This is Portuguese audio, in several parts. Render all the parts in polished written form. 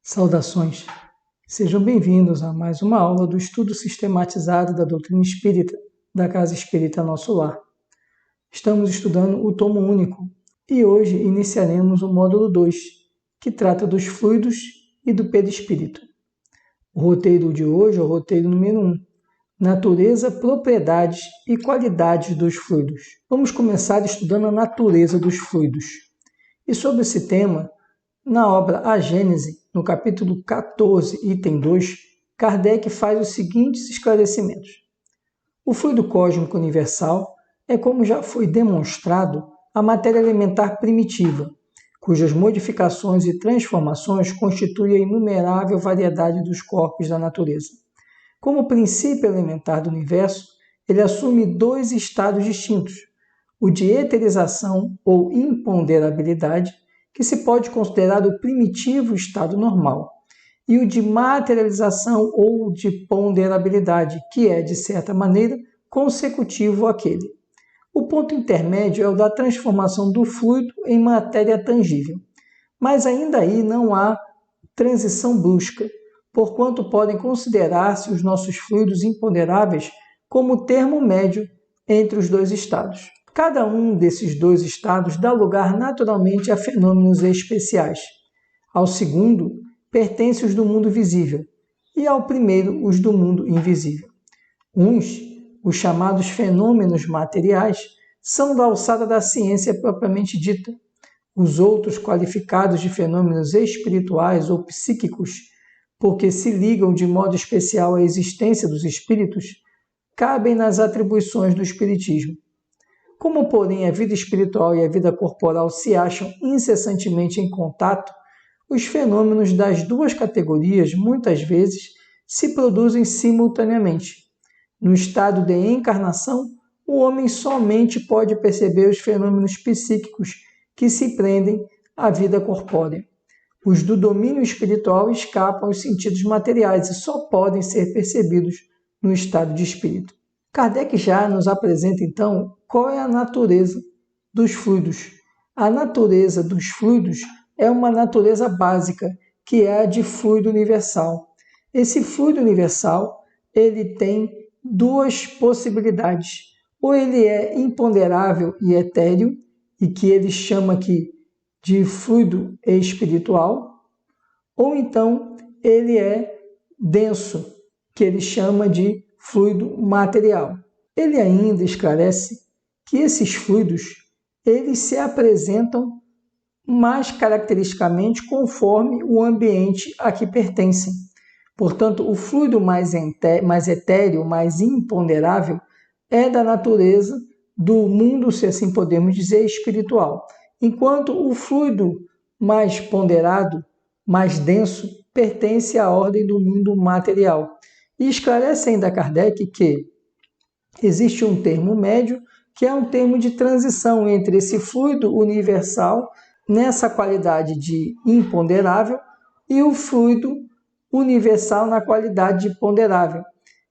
Saudações! Sejam bem-vindos a mais uma aula do estudo sistematizado da doutrina espírita, da Casa Espírita Nosso Lar. Estamos estudando o tomo único e hoje iniciaremos o módulo 2, que trata dos fluidos e do perispírito. O roteiro de hoje é o roteiro número 1, natureza, propriedades e qualidades dos fluidos. Vamos começar estudando a natureza dos fluidos. E sobre esse tema, na obra A Gênese, no capítulo 14, item 2, Kardec faz os seguintes esclarecimentos. O fluido cósmico universal é, como já foi demonstrado, a matéria elementar primitiva, cujas modificações e transformações constituem a inumerável variedade dos corpos da natureza. Como princípio elementar do universo, ele assume dois estados distintos, o de eterização ou imponderabilidade, que se pode considerar o primitivo estado normal, e o de materialização ou de ponderabilidade, que é, de certa maneira, consecutivo àquele. O ponto intermédio é o da transformação do fluido em matéria tangível, mas ainda aí não há transição brusca, porquanto podem considerar-se os nossos fluidos imponderáveis como termo médio entre os dois estados. Cada um desses dois estados dá lugar naturalmente a fenômenos especiais. Ao segundo, pertence os do mundo visível, e ao primeiro, os do mundo invisível. Uns, os chamados fenômenos materiais, são da alçada da ciência propriamente dita. Os outros, qualificados de fenômenos espirituais ou psíquicos, porque se ligam de modo especial à existência dos espíritos, cabem nas atribuições do espiritismo. Como, porém, a vida espiritual e a vida corporal se acham incessantemente em contato, os fenômenos das duas categorias, muitas vezes, se produzem simultaneamente. No estado de encarnação, o homem somente pode perceber os fenômenos psíquicos que se prendem à vida corpórea. Os do domínio espiritual escapam aos sentidos materiais e só podem ser percebidos no estado de espírito. Kardec já nos apresenta, então, qual é a natureza dos fluidos. A natureza dos fluidos é uma natureza básica, que é a de fluido universal. Esse fluido universal, ele tem duas possibilidades. Ou ele é imponderável e etéreo, e que ele chama aqui de fluido espiritual, ou então ele é denso, que ele chama de fluido material. Ele ainda esclarece que esses fluidos eles se apresentam mais caracteristicamente conforme o ambiente a que pertencem. Portanto, o fluido mais etéreo, mais imponderável, é da natureza do mundo, se assim podemos dizer, espiritual, enquanto o fluido mais ponderado, mais denso, pertence à ordem do mundo material. E esclarece ainda Kardec que existe um termo médio, que é um termo de transição entre esse fluido universal, nessa qualidade de imponderável, e o fluido universal na qualidade de ponderável.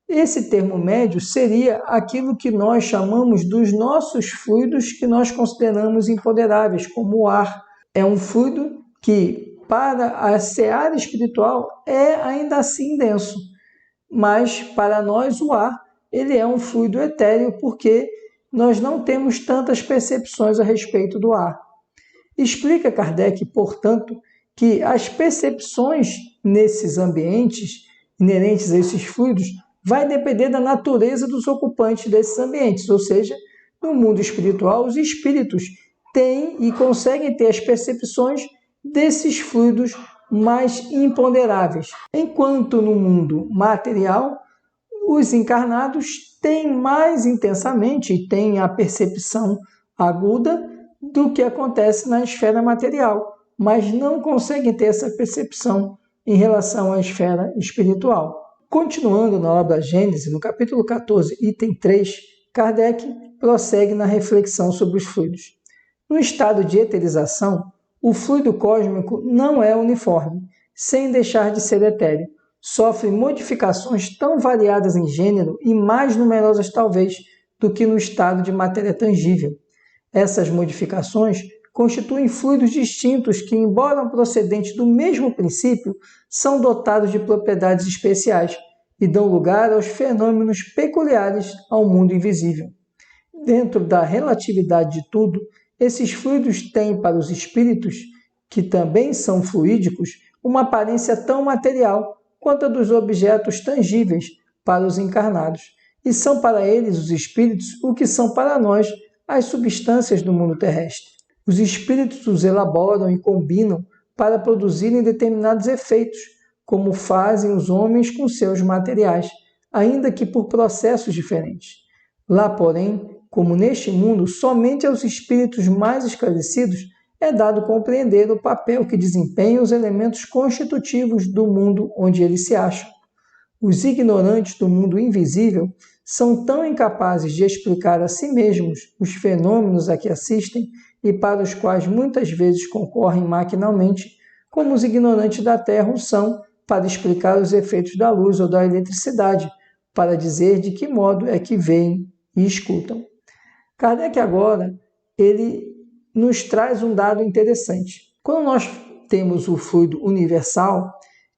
Esse termo médio seria aquilo que nós chamamos dos nossos fluidos que nós consideramos imponderáveis, como o ar. É um fluido que, para a seara espiritual, é ainda assim denso. Mas, para nós, o ar ele é um fluido etéreo, porque nós não temos tantas percepções a respeito do ar. Explica Kardec, portanto, que as percepções nesses ambientes, inerentes a esses fluidos, vai depender da natureza dos ocupantes desses ambientes, ou seja, no mundo espiritual, os espíritos têm e conseguem ter as percepções desses fluidos mais imponderáveis, enquanto no mundo material, os encarnados têm mais intensamente, têm a percepção aguda do que acontece na esfera material, mas não conseguem ter essa percepção em relação à esfera espiritual. Continuando na obra Gênese, no capítulo 14, item 3, Kardec prossegue na reflexão sobre os fluidos. No estado de eterização, o fluido cósmico não é uniforme, sem deixar de ser etéreo. Sofre modificações tão variadas em gênero e mais numerosas talvez do que no estado de matéria tangível. Essas modificações constituem fluidos distintos que, embora procedentes do mesmo princípio, são dotados de propriedades especiais e dão lugar aos fenômenos peculiares ao mundo invisível. Dentro da relatividade de tudo, esses fluidos têm para os espíritos, que também são fluídicos, uma aparência tão material quanto a dos objetos tangíveis para os encarnados, e são para eles, os espíritos, o que são para nós as substâncias do mundo terrestre. Os espíritos os elaboram e combinam para produzirem determinados efeitos, como fazem os homens com seus materiais, ainda que por processos diferentes. Lá, porém, como neste mundo, somente aos espíritos mais esclarecidos é dado compreender o papel que desempenham os elementos constitutivos do mundo onde eles se acham. Os ignorantes do mundo invisível são tão incapazes de explicar a si mesmos os fenômenos a que assistem e para os quais muitas vezes concorrem maquinalmente, como os ignorantes da Terra o são para explicar os efeitos da luz ou da eletricidade, para dizer de que modo é que veem e escutam. Kardec agora, ele nos traz um dado interessante. Quando nós temos o fluido universal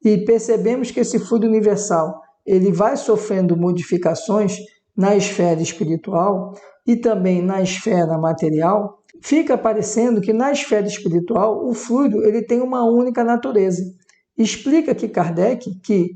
e percebemos que esse fluido universal ele vai sofrendo modificações na esfera espiritual e também na esfera material, fica parecendo que na esfera espiritual o fluido ele tem uma única natureza. Explica aqui Kardec que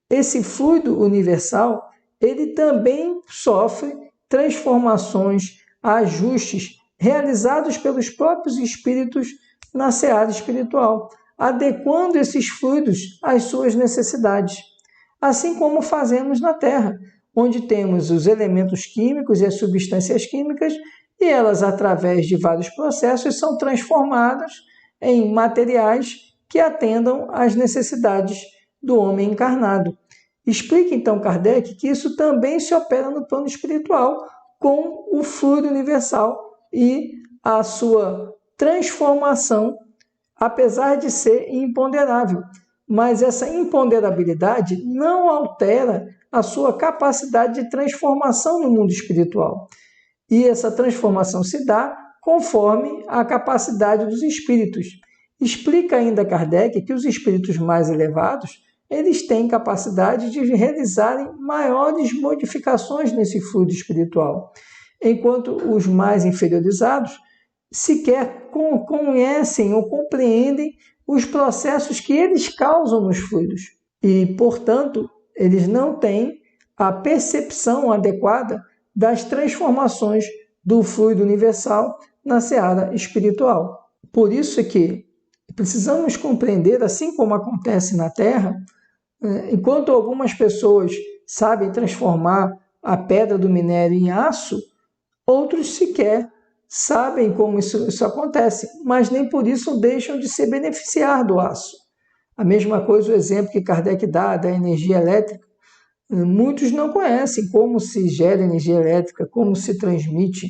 esse fluido universal ele também sofre transformações, ajustes realizados pelos próprios espíritos na seara espiritual, adequando esses fluidos às suas necessidades. Assim como fazemos na Terra, onde temos os elementos químicos e as substâncias químicas, e elas, através de vários processos, são transformadas em materiais que atendam às necessidades do homem encarnado. Explica então Kardec que isso também se opera no plano espiritual com o fluido universal e a sua transformação, apesar de ser imponderável. Mas essa imponderabilidade não altera a sua capacidade de transformação no mundo espiritual. E essa transformação se dá conforme a capacidade dos espíritos. Explica ainda Kardec que os espíritos mais elevados, eles têm capacidade de realizarem maiores modificações nesse fluido espiritual, enquanto os mais inferiorizados sequer conhecem ou compreendem os processos que eles causam nos fluidos. E, portanto, eles não têm a percepção adequada das transformações do fluido universal na seara espiritual. Por isso é que precisamos compreender, assim como acontece na Terra, enquanto algumas pessoas sabem transformar a pedra do minério em aço, outros sequer sabem como isso acontece, mas nem por isso deixam de se beneficiar do aço. A mesma coisa o exemplo que Kardec dá da energia elétrica. Muitos não conhecem como se gera energia elétrica, como se transmite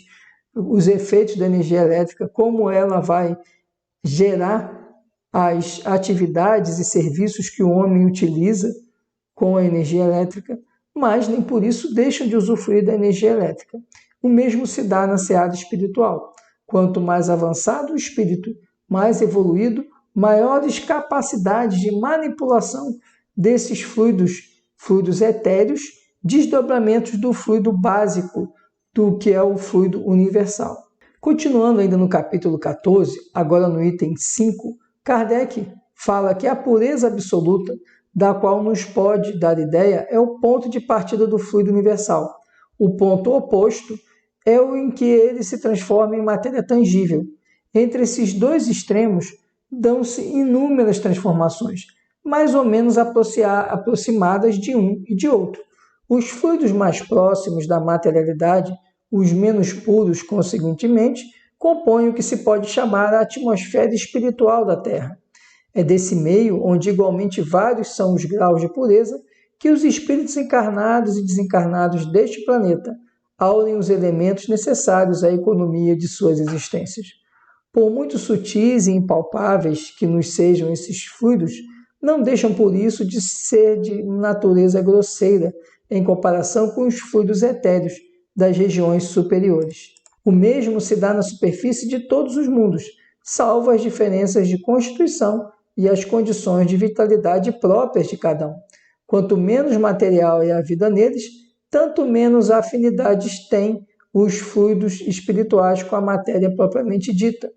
os efeitos da energia elétrica, como ela vai gerar as atividades e serviços que o homem utiliza com a energia elétrica, mas nem por isso deixam de usufruir da energia elétrica. O mesmo se dá na seara espiritual. Quanto mais avançado o espírito, mais evoluído, maiores capacidades de manipulação desses fluidos etéreos, desdobramentos do fluido básico, do que é o fluido universal. Continuando ainda no capítulo 14, agora no item 5, Kardec fala que a pureza absoluta, da qual nos pode dar ideia, é o ponto de partida do fluido universal. O ponto oposto é o em que ele se transforma em matéria tangível. Entre esses dois extremos, dão-se inúmeras transformações, mais ou menos aproximadas de um e de outro. Os fluidos mais próximos da materialidade, os menos puros, consequentemente, compõem o que se pode chamar a atmosfera espiritual da Terra. É desse meio, onde igualmente vários são os graus de pureza, que os espíritos encarnados e desencarnados deste planeta aurem os elementos necessários à economia de suas existências. Por muito sutis e impalpáveis que nos sejam esses fluidos, não deixam por isso de ser de natureza grosseira em comparação com os fluidos etéreos das regiões superiores. O mesmo se dá na superfície de todos os mundos, salvo as diferenças de constituição e as condições de vitalidade próprias de cada um. Quanto menos material é a vida neles, tanto menos afinidades têm os fluidos espirituais com a matéria propriamente dita.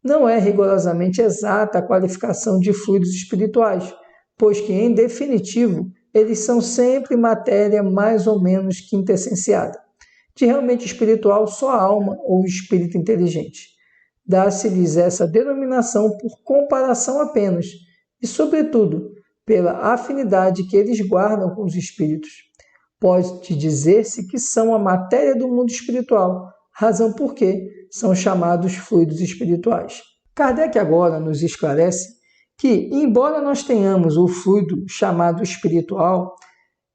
Não é rigorosamente exata a qualificação de fluidos espirituais, pois que, em definitivo, eles são sempre matéria mais ou menos quintessenciada. De realmente espiritual, só a alma ou o espírito inteligente. Dá-se-lhes essa denominação por comparação apenas, e, sobretudo, pela afinidade que eles guardam com os espíritos. Pode dizer-se que são a matéria do mundo espiritual, razão por que são chamados fluidos espirituais. Kardec agora nos esclarece que, embora nós tenhamos o fluido chamado espiritual,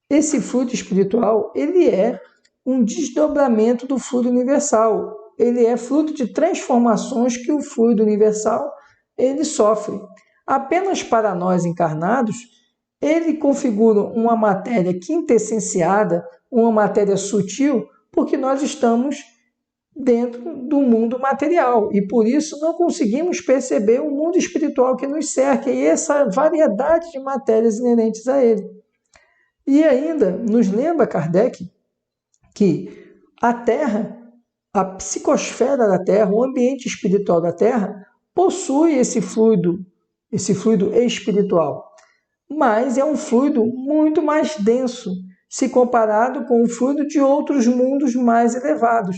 esse fluido espiritual ele é um desdobramento do fluido universal. Ele é fruto de transformações que o fluido universal ele sofre. Apenas para nós encarnados, ele configura uma matéria quintessenciada, uma matéria sutil, porque nós estamos dentro do mundo material e por isso não conseguimos perceber o mundo espiritual que nos cerca e essa variedade de matérias inerentes a ele. E ainda nos lembra Kardec que a Terra, a psicosfera da Terra, o ambiente espiritual da Terra, possui esse fluido espiritual, mas é um fluido muito mais denso, se comparado com o fluido de outros mundos mais elevados.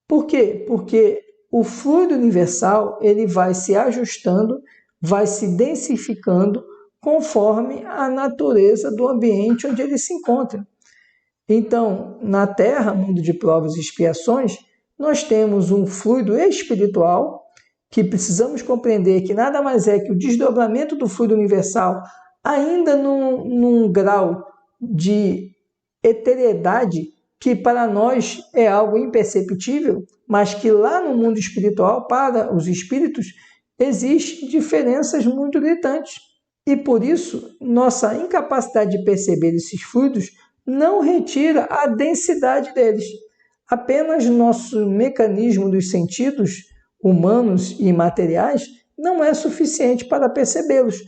Por quê? Porque o fluido universal ele vai se ajustando, vai se densificando conforme a natureza do ambiente onde ele se encontra. Então, na Terra, mundo de provas e expiações, nós temos um fluido espiritual que precisamos compreender que nada mais é que o desdobramento do fluido universal, ainda num grau de eteriedade que para nós é algo imperceptível, mas que lá no mundo espiritual, para os espíritos, existem diferenças muito gritantes. E por isso, nossa incapacidade de perceber esses fluidos não retira a densidade deles. Apenas nosso mecanismo dos sentidos humanos e materiais não é suficiente para percebê-los.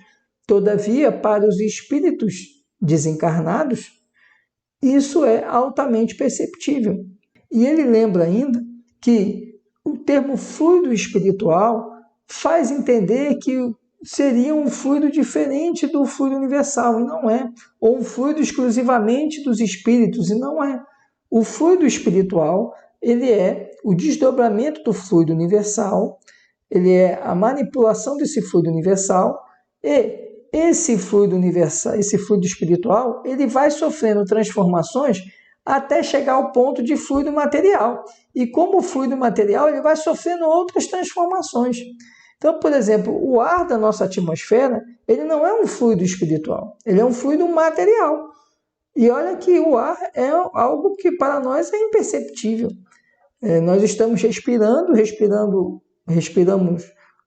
Todavia, para os espíritos desencarnados, isso é altamente perceptível. E ele lembra ainda que o termo fluido espiritual faz entender que seria um fluido diferente do fluido universal, e não é. Ou um fluido exclusivamente dos espíritos, e não é. O fluido espiritual, ele é o desdobramento do fluido universal, ele é a manipulação desse fluido universal, e esse fluido universal, esse fluido espiritual, ele vai sofrendo transformações até chegar ao ponto de fluido material. E como fluido material, ele vai sofrendo outras transformações. Então, por exemplo, o ar da nossa atmosfera, ele não é um fluido espiritual, ele é um fluido material. E olha que o ar é algo que para nós é imperceptível. Nós estamos respiramos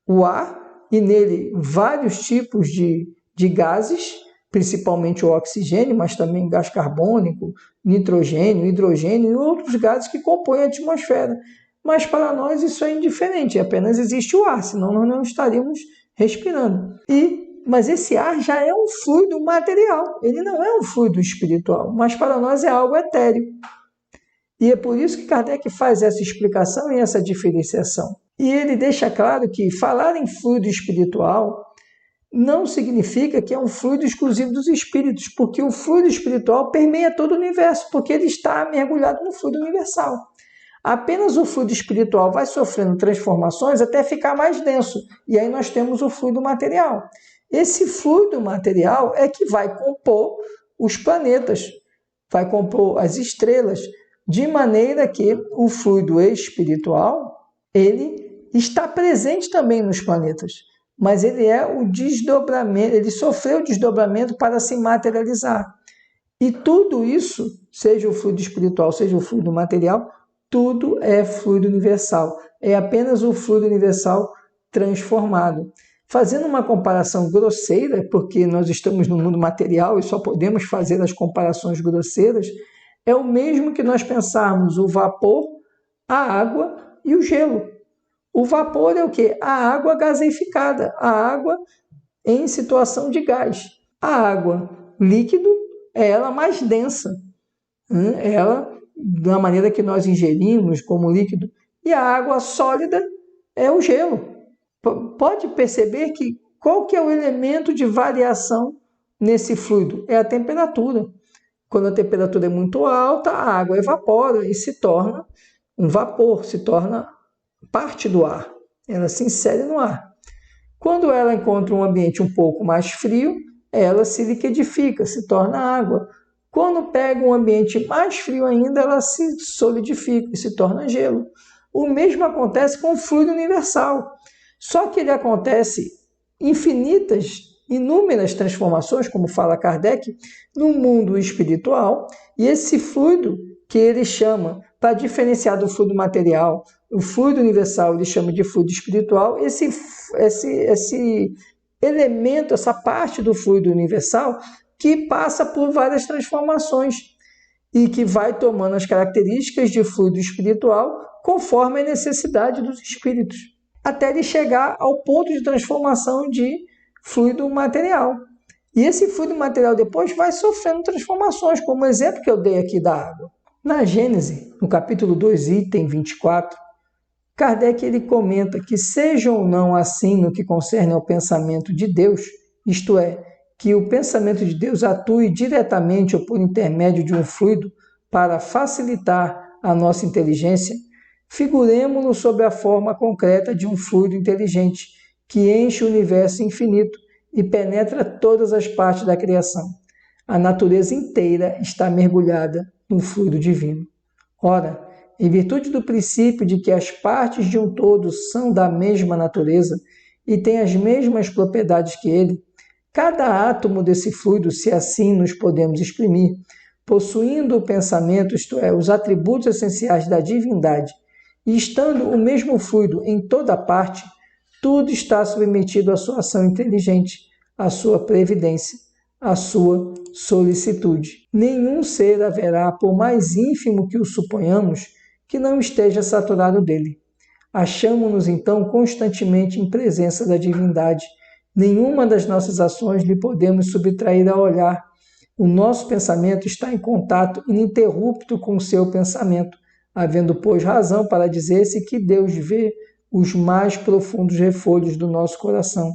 o ar e nele vários tipos de gases, principalmente o oxigênio, mas também gás carbônico, nitrogênio, hidrogênio e outros gases que compõem a atmosfera. Mas para nós isso é indiferente, apenas existe o ar, senão nós não estaríamos respirando. Mas esse ar já é um fluido material, ele não é um fluido espiritual, mas para nós é algo etéreo. E é por isso que Kardec faz essa explicação e essa diferenciação. E ele deixa claro que falar em fluido espiritual não significa que é um fluido exclusivo dos espíritos, porque o fluido espiritual permeia todo o universo, porque ele está mergulhado no fluido universal. Apenas o fluido espiritual vai sofrendo transformações até ficar mais denso, e aí nós temos o fluido material. Esse fluido material é que vai compor os planetas, vai compor as estrelas, de maneira que o fluido espiritual, ele está presente também nos planetas, mas ele é o desdobramento, ele sofreu o desdobramento para se materializar. E tudo isso, seja o fluido espiritual, seja o fluido material, tudo é fluido universal. É apenas o fluido universal transformado. Fazendo uma comparação grosseira, porque nós estamos no mundo material e só podemos fazer as comparações grosseiras, é o mesmo que nós pensarmos o vapor, a água e o gelo. O vapor é o quê? A água gaseificada, a água em situação de gás. A água líquido é ela mais densa, ela da maneira que nós ingerimos como líquido. E a água sólida é o gelo. Pode perceber que qual que é o elemento de variação nesse fluido? É a temperatura. Quando a temperatura é muito alta, a água evapora e se torna um vapor, se torna parte do ar. Ela se insere no ar. Quando ela encontra um ambiente um pouco mais frio, ela se liquidifica, se torna água. Quando pega um ambiente mais frio ainda, ela se solidifica e se torna gelo. O mesmo acontece com o fluido universal. Só que ele acontece inúmeras transformações, como fala Kardec, no mundo espiritual, e esse fluido que ele chama, para diferenciar do fluido material, o fluido universal ele chama de fluido espiritual, esse elemento, essa parte do fluido universal que passa por várias transformações e que vai tomando as características de fluido espiritual conforme a necessidade dos espíritos, até ele chegar ao ponto de transformação de fluido material. E esse fluido material depois vai sofrendo transformações, como o exemplo que eu dei aqui da água. Na Gênese, no capítulo 2, item 24, Kardec ele comenta que seja ou não assim no que concerne ao pensamento de Deus, isto é, que o pensamento de Deus atue diretamente ou por intermédio de um fluido para facilitar a nossa inteligência, figuremo-lo sob a forma concreta de um fluido inteligente que enche o universo infinito e penetra todas as partes da criação. A natureza inteira está mergulhada no fluido divino. Ora, em virtude do princípio de que as partes de um todo são da mesma natureza e têm as mesmas propriedades que ele, cada átomo desse fluido, se assim nos podemos exprimir, possuindo o pensamento, isto é, os atributos essenciais da divindade, e estando o mesmo fluido em toda parte, tudo está submetido à sua ação inteligente, à sua previdência, à sua solicitude. Nenhum ser haverá, por mais ínfimo que o suponhamos, que não esteja saturado dele. Achamo-nos, então, constantemente em presença da divindade. Nenhuma das nossas ações lhe podemos subtrair a olhar. O nosso pensamento está em contato ininterrupto com o seu pensamento, havendo, pois, razão para dizer-se que Deus vê os mais profundos refolhos do nosso coração.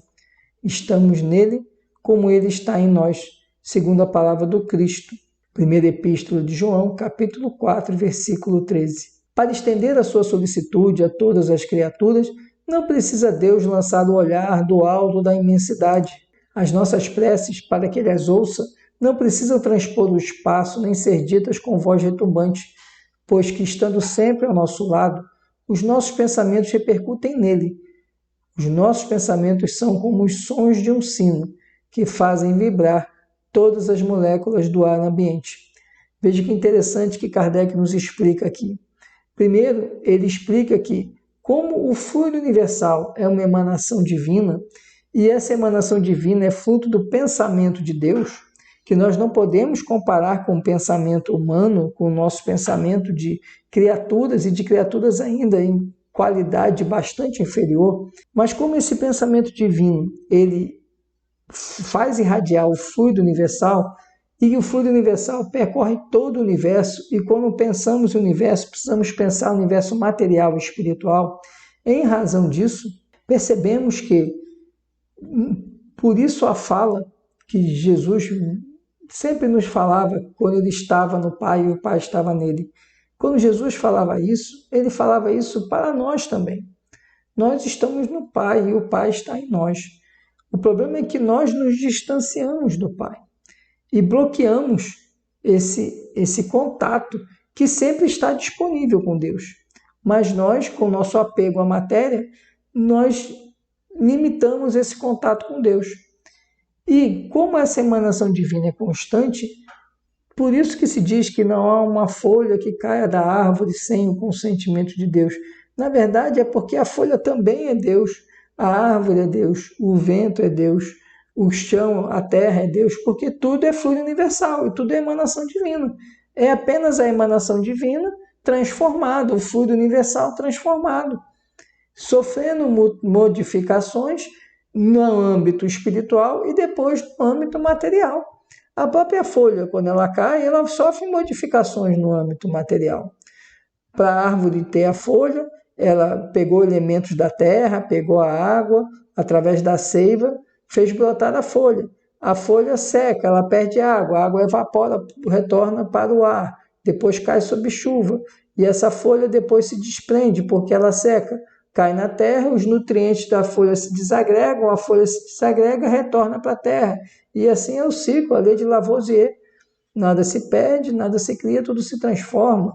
Estamos nele como ele está em nós, segundo a palavra do Cristo. Primeira Epístola de João, capítulo 4, versículo 13. Para estender a sua solicitude a todas as criaturas, não precisa Deus lançar o olhar do alto da imensidade. As nossas preces, para que ele as ouça, não precisam transpor o espaço nem ser ditas com voz retumbante, pois que, estando sempre ao nosso lado, os nossos pensamentos repercutem nele. Os nossos pensamentos são como os sons de um sino, que fazem vibrar todas as moléculas do ar ambiente. Veja que interessante que Kardec nos explica aqui. Primeiro, ele explica que, como o fluido universal é uma emanação divina, e essa emanação divina é fruto do pensamento de Deus, que nós não podemos comparar com o pensamento humano, com o nosso pensamento de criaturas e de criaturas ainda em qualidade bastante inferior, mas como esse pensamento divino, ele faz irradiar o fluido universal, e o fluido universal percorre todo o universo, e quando pensamos no universo, precisamos pensar no universo material e espiritual. Em razão disso, percebemos que, por isso a fala que Jesus sempre nos falava quando ele estava no Pai e o Pai estava nele. Quando Jesus falava isso, ele falava isso para nós também. Nós estamos no Pai e o Pai está em nós. O problema é que nós nos distanciamos do Pai e bloqueamos esse contato que sempre está disponível com Deus. Mas nós, com o nosso apego à matéria, nós limitamos esse contato com Deus. E como essa emanação divina é constante, por isso que se diz que não há uma folha que caia da árvore sem o consentimento de Deus. Na verdade, é porque a folha também é Deus, a árvore é Deus, o vento é Deus, o chão, a terra é Deus, porque tudo é fluido universal e tudo é emanação divina. É apenas a emanação divina transformada, o fluido universal transformado. sofrendo modificações no âmbito espiritual e depois no âmbito material. A própria folha, quando ela cai, ela sofre modificações no âmbito material. Para a árvore ter a folha, ela pegou elementos da terra, pegou a água, através da seiva, fez brotar a folha. A folha seca, ela perde água, a água evapora, retorna para o ar, depois cai sob chuva. E essa folha depois se desprende, porque ela seca. Cai na terra, os nutrientes da folha se desagregam, a folha se desagrega, retorna para a terra. E assim é o ciclo, a lei de Lavoisier. Nada se perde, nada se cria, tudo se transforma.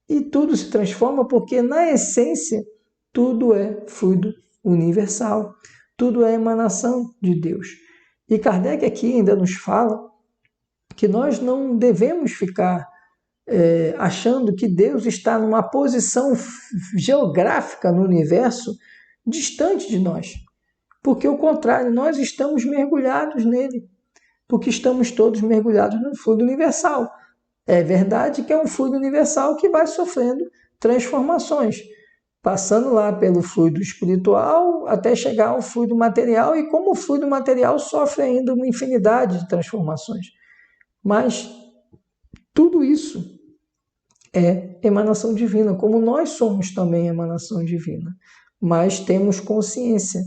E tudo se transforma porque, na essência, tudo é fluido universal. Tudo é emanação de Deus. E Kardec aqui ainda nos fala que nós não devemos ficar achando que Deus está numa posição geográfica no universo distante de nós. Porque, ao contrário, nós estamos mergulhados nele. Porque estamos todos mergulhados no fluido universal. É verdade que é um fluido universal que vai sofrendo transformações, passando lá pelo fluido espiritual até chegar ao fluido material, e como o fluido material sofre ainda uma infinidade de transformações. Mas tudo isso é emanação divina, como nós somos também emanação divina, mas temos consciência,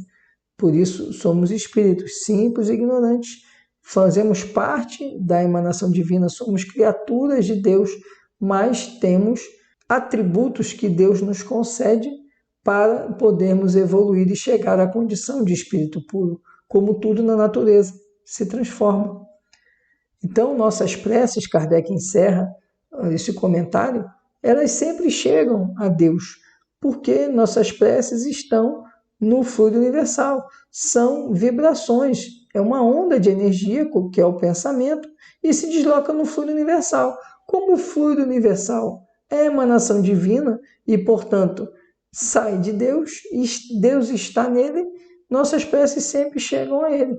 por isso somos espíritos simples e ignorantes. Fazemos parte da emanação divina, somos criaturas de Deus, mas temos atributos que Deus nos concede para podermos evoluir e chegar à condição de espírito puro, como tudo na natureza se transforma. Então, nossas preces, Kardec encerra esse comentário, elas sempre chegam a Deus, porque nossas preces estão no fluido universal, são vibrações, é uma onda de energia, que é o pensamento, e se desloca no fluido universal. Como o fluido universal é emanação divina e, portanto, sai de Deus, e Deus está nele, nossas preces sempre chegam a ele.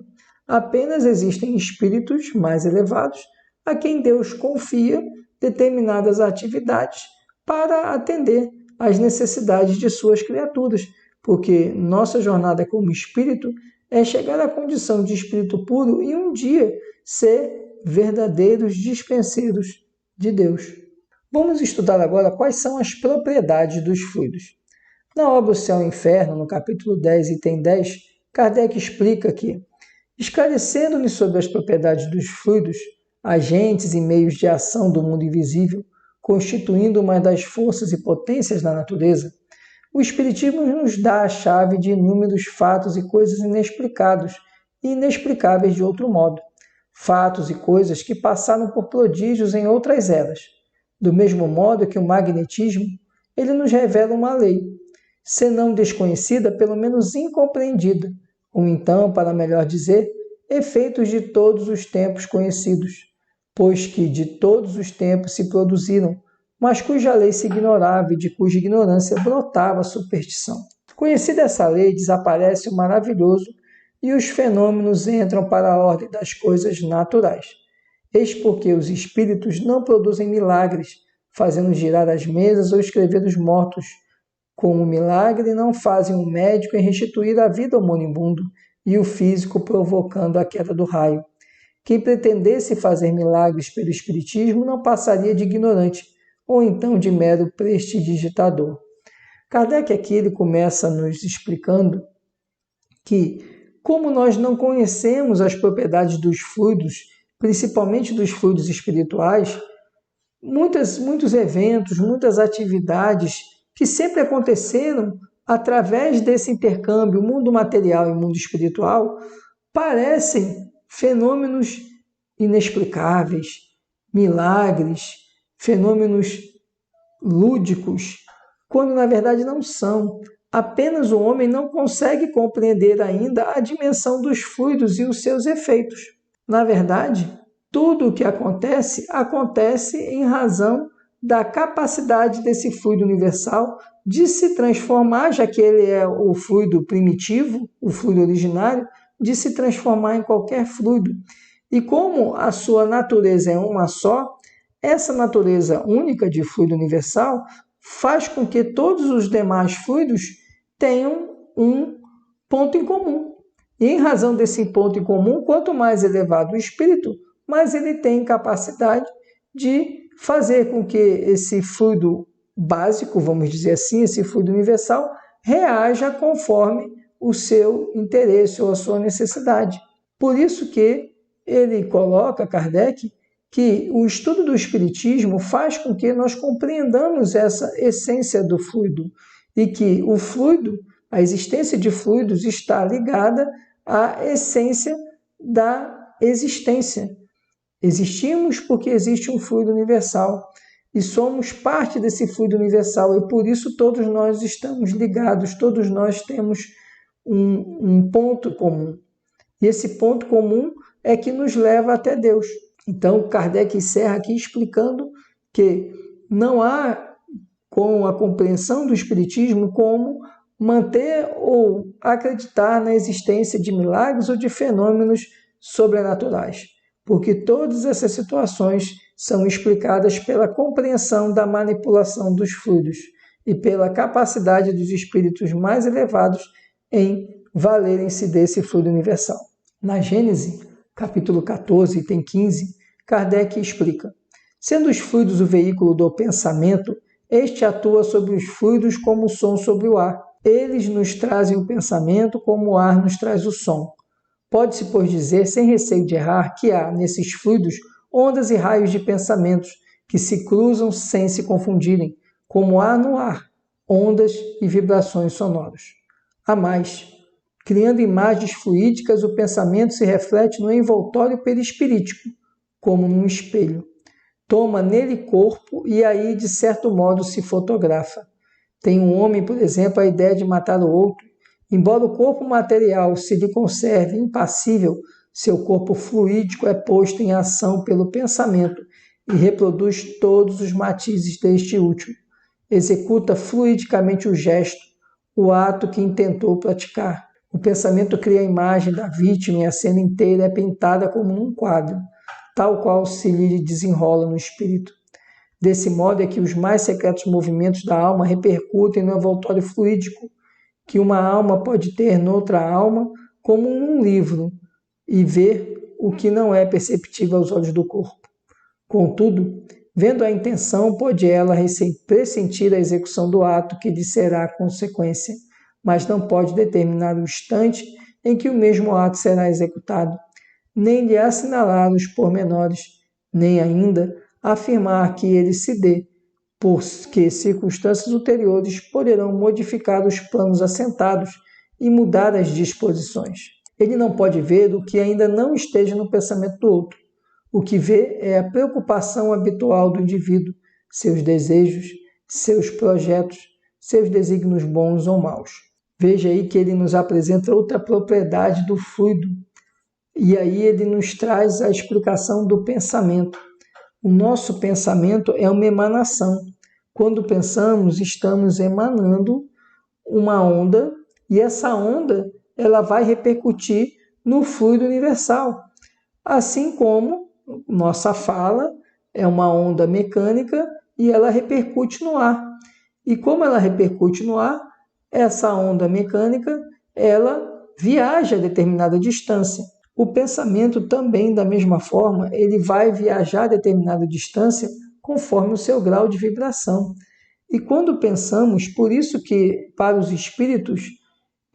Apenas existem espíritos mais elevados a quem Deus confia determinadas atividades para atender às necessidades de suas criaturas, porque nossa jornada como espírito é chegar à condição de espírito puro e um dia ser verdadeiros dispenseiros de Deus. Vamos estudar agora quais são as propriedades dos fluidos. Na obra O Céu e o Inferno, no capítulo 10, item 10, Kardec explica que, esclarecendo-nos sobre as propriedades dos fluidos, agentes e meios de ação do mundo invisível, constituindo uma das forças e potências da natureza, o Espiritismo nos dá a chave de inúmeros fatos e coisas inexplicados e inexplicáveis de outro modo. Fatos e coisas que passaram por prodígios em outras eras. Do mesmo modo que o magnetismo, ele nos revela uma lei, se não desconhecida, pelo menos incompreendida, ou então, para melhor dizer, efeitos de todos os tempos conhecidos, pois que de todos os tempos se produziram, mas cuja lei se ignorava e de cuja ignorância brotava a superstição. Conhecida essa lei, desaparece o maravilhoso e os fenômenos entram para a ordem das coisas naturais. Eis porque os espíritos não produzem milagres, fazendo girar as mesas ou escrever os mortos. Com o milagre não fazem um médico em restituir a vida ao moribundo e o físico provocando a queda do raio. Quem pretendesse fazer milagres pelo espiritismo não passaria de ignorante, ou então de mero prestidigitador. Kardec aqui ele começa nos explicando que, como nós não conhecemos as propriedades dos fluidos, principalmente dos fluidos espirituais, muitos eventos, muitas atividades que sempre aconteceram através desse intercâmbio, mundo material e mundo espiritual, parecem fenômenos inexplicáveis, milagres, fenômenos lúdicos, quando na verdade não são. Apenas o homem não consegue compreender ainda a dimensão dos fluidos e os seus efeitos. Na verdade, tudo o que acontece, acontece em razão da capacidade desse fluido universal de se transformar, já que ele é o fluido primitivo, o fluido originário, de se transformar em qualquer fluido. E como a sua natureza é uma só, essa natureza única de fluido universal faz com que todos os demais fluidos tenham um ponto em comum. E em razão desse ponto em comum, quanto mais elevado o espírito, mais ele tem capacidade de fazer com que esse fluido básico, vamos dizer assim, esse fluido universal, reaja conforme o seu interesse ou a sua necessidade. Por isso que ele coloca, Kardec, que o estudo do Espiritismo faz com que nós compreendamos essa essência do fluido e que o fluido, a existência de fluidos está ligada à essência da existência. Existimos porque existe um fluido universal e somos parte desse fluido universal e por isso todos nós estamos ligados, todos nós temos um ponto comum. E esse ponto comum é que nos leva até Deus. Então, Kardec encerra aqui explicando que não há, com a compreensão do Espiritismo, como manter ou acreditar na existência de milagres ou de fenômenos sobrenaturais, porque todas essas situações são explicadas pela compreensão da manipulação dos fluidos e pela capacidade dos espíritos mais elevados em valerem-se desse fluido universal. Na Gênese, capítulo 14, item 15, Kardec explica: sendo os fluidos o veículo do pensamento, este atua sobre os fluidos como o som sobre o ar. Eles nos trazem o pensamento como o ar nos traz o som. Pode-se, pois, dizer, sem receio de errar, que há, nesses fluidos, ondas e raios de pensamentos que se cruzam sem se confundirem, como há no ar, ondas e vibrações sonoras. A mais, criando imagens fluídicas, o pensamento se reflete no envoltório perispirítico, como num espelho. Toma nele corpo e aí, de certo modo, se fotografa. Tem um homem, por exemplo, a ideia de matar o outro. Embora o corpo material se lhe conserve impassível, seu corpo fluídico é posto em ação pelo pensamento e reproduz todos os matizes deste último. Executa fluidicamente o gesto, o ato que intentou praticar. O pensamento cria a imagem da vítima e a cena inteira é pintada como num quadro, tal qual se lhe desenrola no espírito. Desse modo é que os mais secretos movimentos da alma repercutem no envoltório fluídico, que uma alma pode ter noutra alma, como num livro, e ver o que não é perceptível aos olhos do corpo. Contudo, vendo a intenção, pode ela pressentir a execução do ato que lhe será a consequência, mas não pode determinar o instante em que o mesmo ato será executado, nem lhe assinalar os pormenores, nem ainda afirmar que ele se dê, porque circunstâncias ulteriores poderão modificar os planos assentados e mudar as disposições. Ele não pode ver o que ainda não esteja no pensamento do outro. O que vê é a preocupação habitual do indivíduo, seus desejos, seus projetos, seus desígnios bons ou maus. Veja aí que ele nos apresenta outra propriedade do fluido, e aí ele nos traz a explicação do pensamento. O nosso pensamento é uma emanação. Quando pensamos, estamos emanando uma onda e essa onda ela vai repercutir no fluido universal. Assim como nossa fala é uma onda mecânica e ela repercute no ar. E como ela repercute no ar, essa onda mecânica ela viaja a determinada distância. O pensamento também, da mesma forma, ele vai viajar a determinada distância conforme o seu grau de vibração. E quando pensamos, por isso que para os espíritos,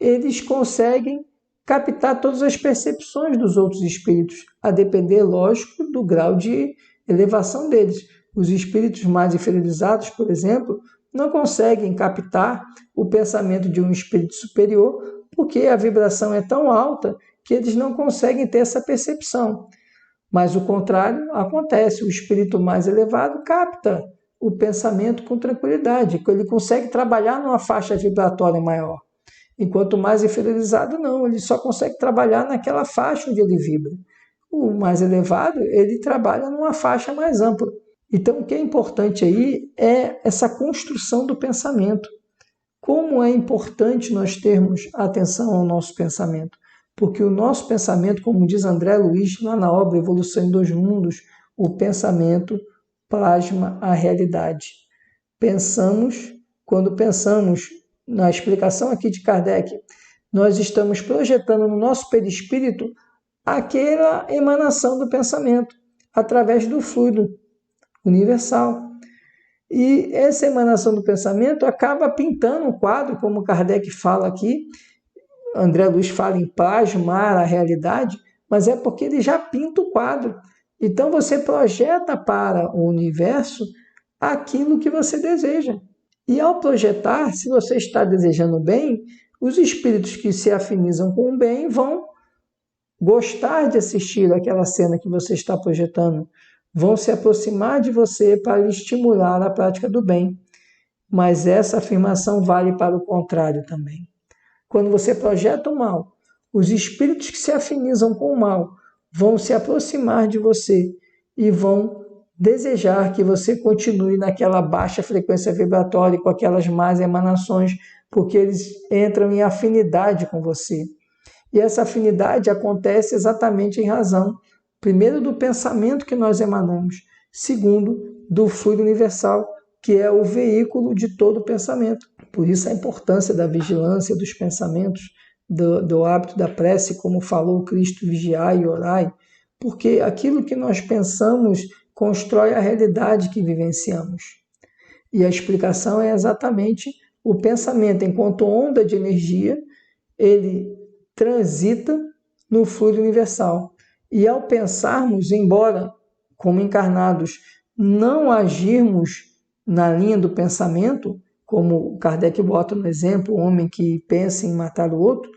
eles conseguem captar todas as percepções dos outros espíritos, a depender, lógico, do grau de elevação deles. Os espíritos mais inferiorizados, por exemplo, não conseguem captar o pensamento de um espírito superior, porque a vibração é tão alta que eles não conseguem ter essa percepção. Mas o contrário acontece, o espírito mais elevado capta o pensamento com tranquilidade, ele consegue trabalhar numa faixa vibratória maior. Enquanto o mais inferiorizado não, ele só consegue trabalhar naquela faixa onde ele vibra. O mais elevado, ele trabalha numa faixa mais ampla. Então, o que é importante aí é essa construção do pensamento. Como é importante nós termos atenção ao nosso pensamento? Porque o nosso pensamento, como diz André Luiz, lá na obra Evolução em Dois Mundos, o pensamento plasma a realidade. Quando pensamos, na explicação aqui de Kardec, nós estamos projetando no nosso perispírito aquela emanação do pensamento, através do fluido universal. E essa emanação do pensamento acaba pintando um quadro, como Kardec fala aqui, André Luiz fala em plasmar a realidade, mas é porque ele já pinta o quadro. Então você projeta para o universo aquilo que você deseja. E ao projetar, se você está desejando bem, os espíritos que se afinizam com o bem vão gostar de assistir aquela cena que você está projetando, vão se aproximar de você para estimular a prática do bem. Mas essa afirmação vale para o contrário também. Quando você projeta o mal, os espíritos que se afinizam com o mal vão se aproximar de você e vão desejar que você continue naquela baixa frequência vibratória com aquelas más emanações, porque eles entram em afinidade com você. E essa afinidade acontece exatamente em razão, primeiro, do pensamento que nós emanamos, segundo, do fluido universal, que é o veículo de todo o pensamento. Por isso a importância da vigilância dos pensamentos, do hábito da prece, como falou Cristo, vigiai e orai, porque aquilo que nós pensamos constrói a realidade que vivenciamos. E a explicação é exatamente o pensamento, enquanto onda de energia, ele transita no fluido universal. E ao pensarmos, embora como encarnados não agirmos na linha do pensamento, como Kardec bota no exemplo, o homem que pensa em matar o outro,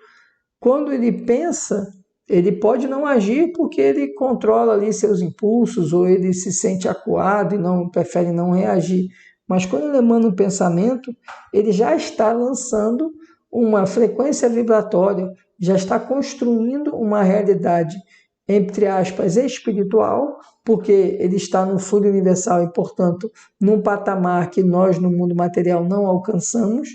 quando ele pensa, ele pode não agir porque ele controla ali seus impulsos ou ele se sente acuado e prefere não reagir. Mas quando ele emana um pensamento, ele já está lançando uma frequência vibratória, já está construindo uma realidade, entre aspas, espiritual, porque ele está no fluido universal e, portanto, num patamar que nós, no mundo material, não alcançamos,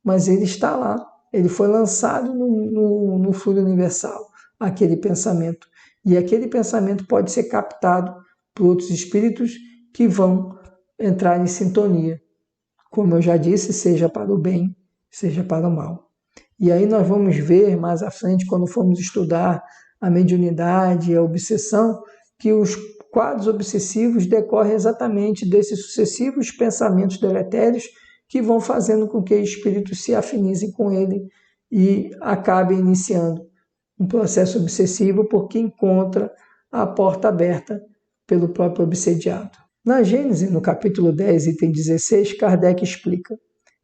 mas ele está lá. Ele foi lançado no fluido universal, aquele pensamento. E aquele pensamento pode ser captado por outros espíritos que vão entrar em sintonia. Como eu já disse, seja para o bem, seja para o mal. E aí nós vamos ver mais à frente, quando formos estudar a mediunidade e a obsessão, que os quadros obsessivos decorrem exatamente desses sucessivos pensamentos deletérios que vão fazendo com que espíritos se afinizem com ele e acabem iniciando um processo obsessivo porque encontra a porta aberta pelo próprio obsediado. Na Gênese, no capítulo 10, item 16, Kardec explica: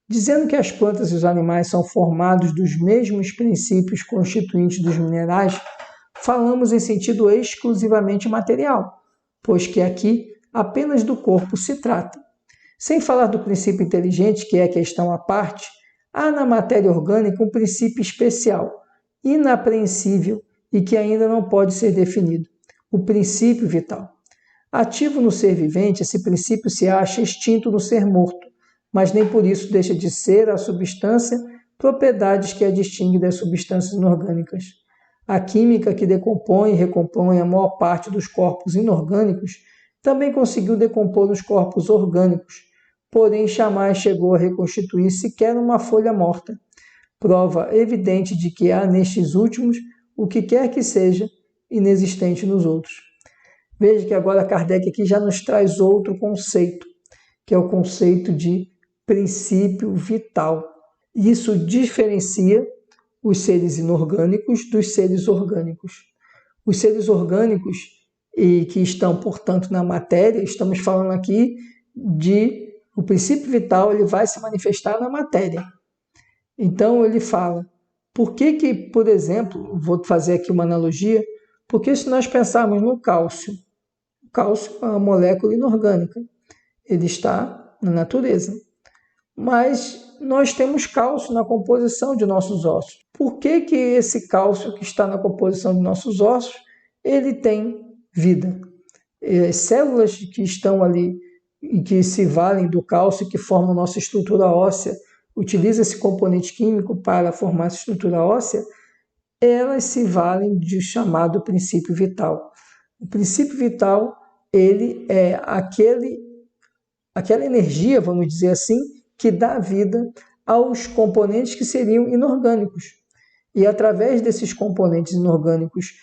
dizendo que as plantas e os animais são formados dos mesmos princípios constituintes dos minerais, falamos em sentido exclusivamente material, pois que aqui apenas do corpo se trata. Sem falar do princípio inteligente, que é questão à parte, há na matéria orgânica um princípio especial, inapreensível e que ainda não pode ser definido: o princípio vital. Ativo no ser vivente, esse princípio se acha extinto no ser morto, mas nem por isso deixa de ser a substância propriedades que a distinguem das substâncias inorgânicas. A química que decompõe e recompõe a maior parte dos corpos inorgânicos também conseguiu decompor os corpos orgânicos, porém jamais chegou a reconstituir sequer uma folha morta, prova evidente de que há nestes últimos o que quer que seja inexistente nos outros. Veja que agora Kardec aqui já nos traz outro conceito, que é o conceito de princípio vital. Isso diferencia os seres inorgânicos dos seres orgânicos. Os seres orgânicos e que estão, portanto, na matéria, estamos falando aqui de o princípio vital, ele vai se manifestar na matéria. Então ele fala, por que, por exemplo, vou fazer aqui uma analogia, porque se nós pensarmos no cálcio, o cálcio é uma molécula inorgânica, ele está na natureza, mas nós temos cálcio na composição de nossos ossos. Por que esse cálcio que está na composição de nossos ossos, ele tem vida? As células que estão ali e que se valem do cálcio, que formam nossa estrutura óssea, utiliza esse componente químico para formar essa estrutura óssea, elas se valem de chamado princípio vital. O princípio vital, ele é aquela energia, vamos dizer assim, que dá vida aos componentes que seriam inorgânicos. E através desses componentes inorgânicos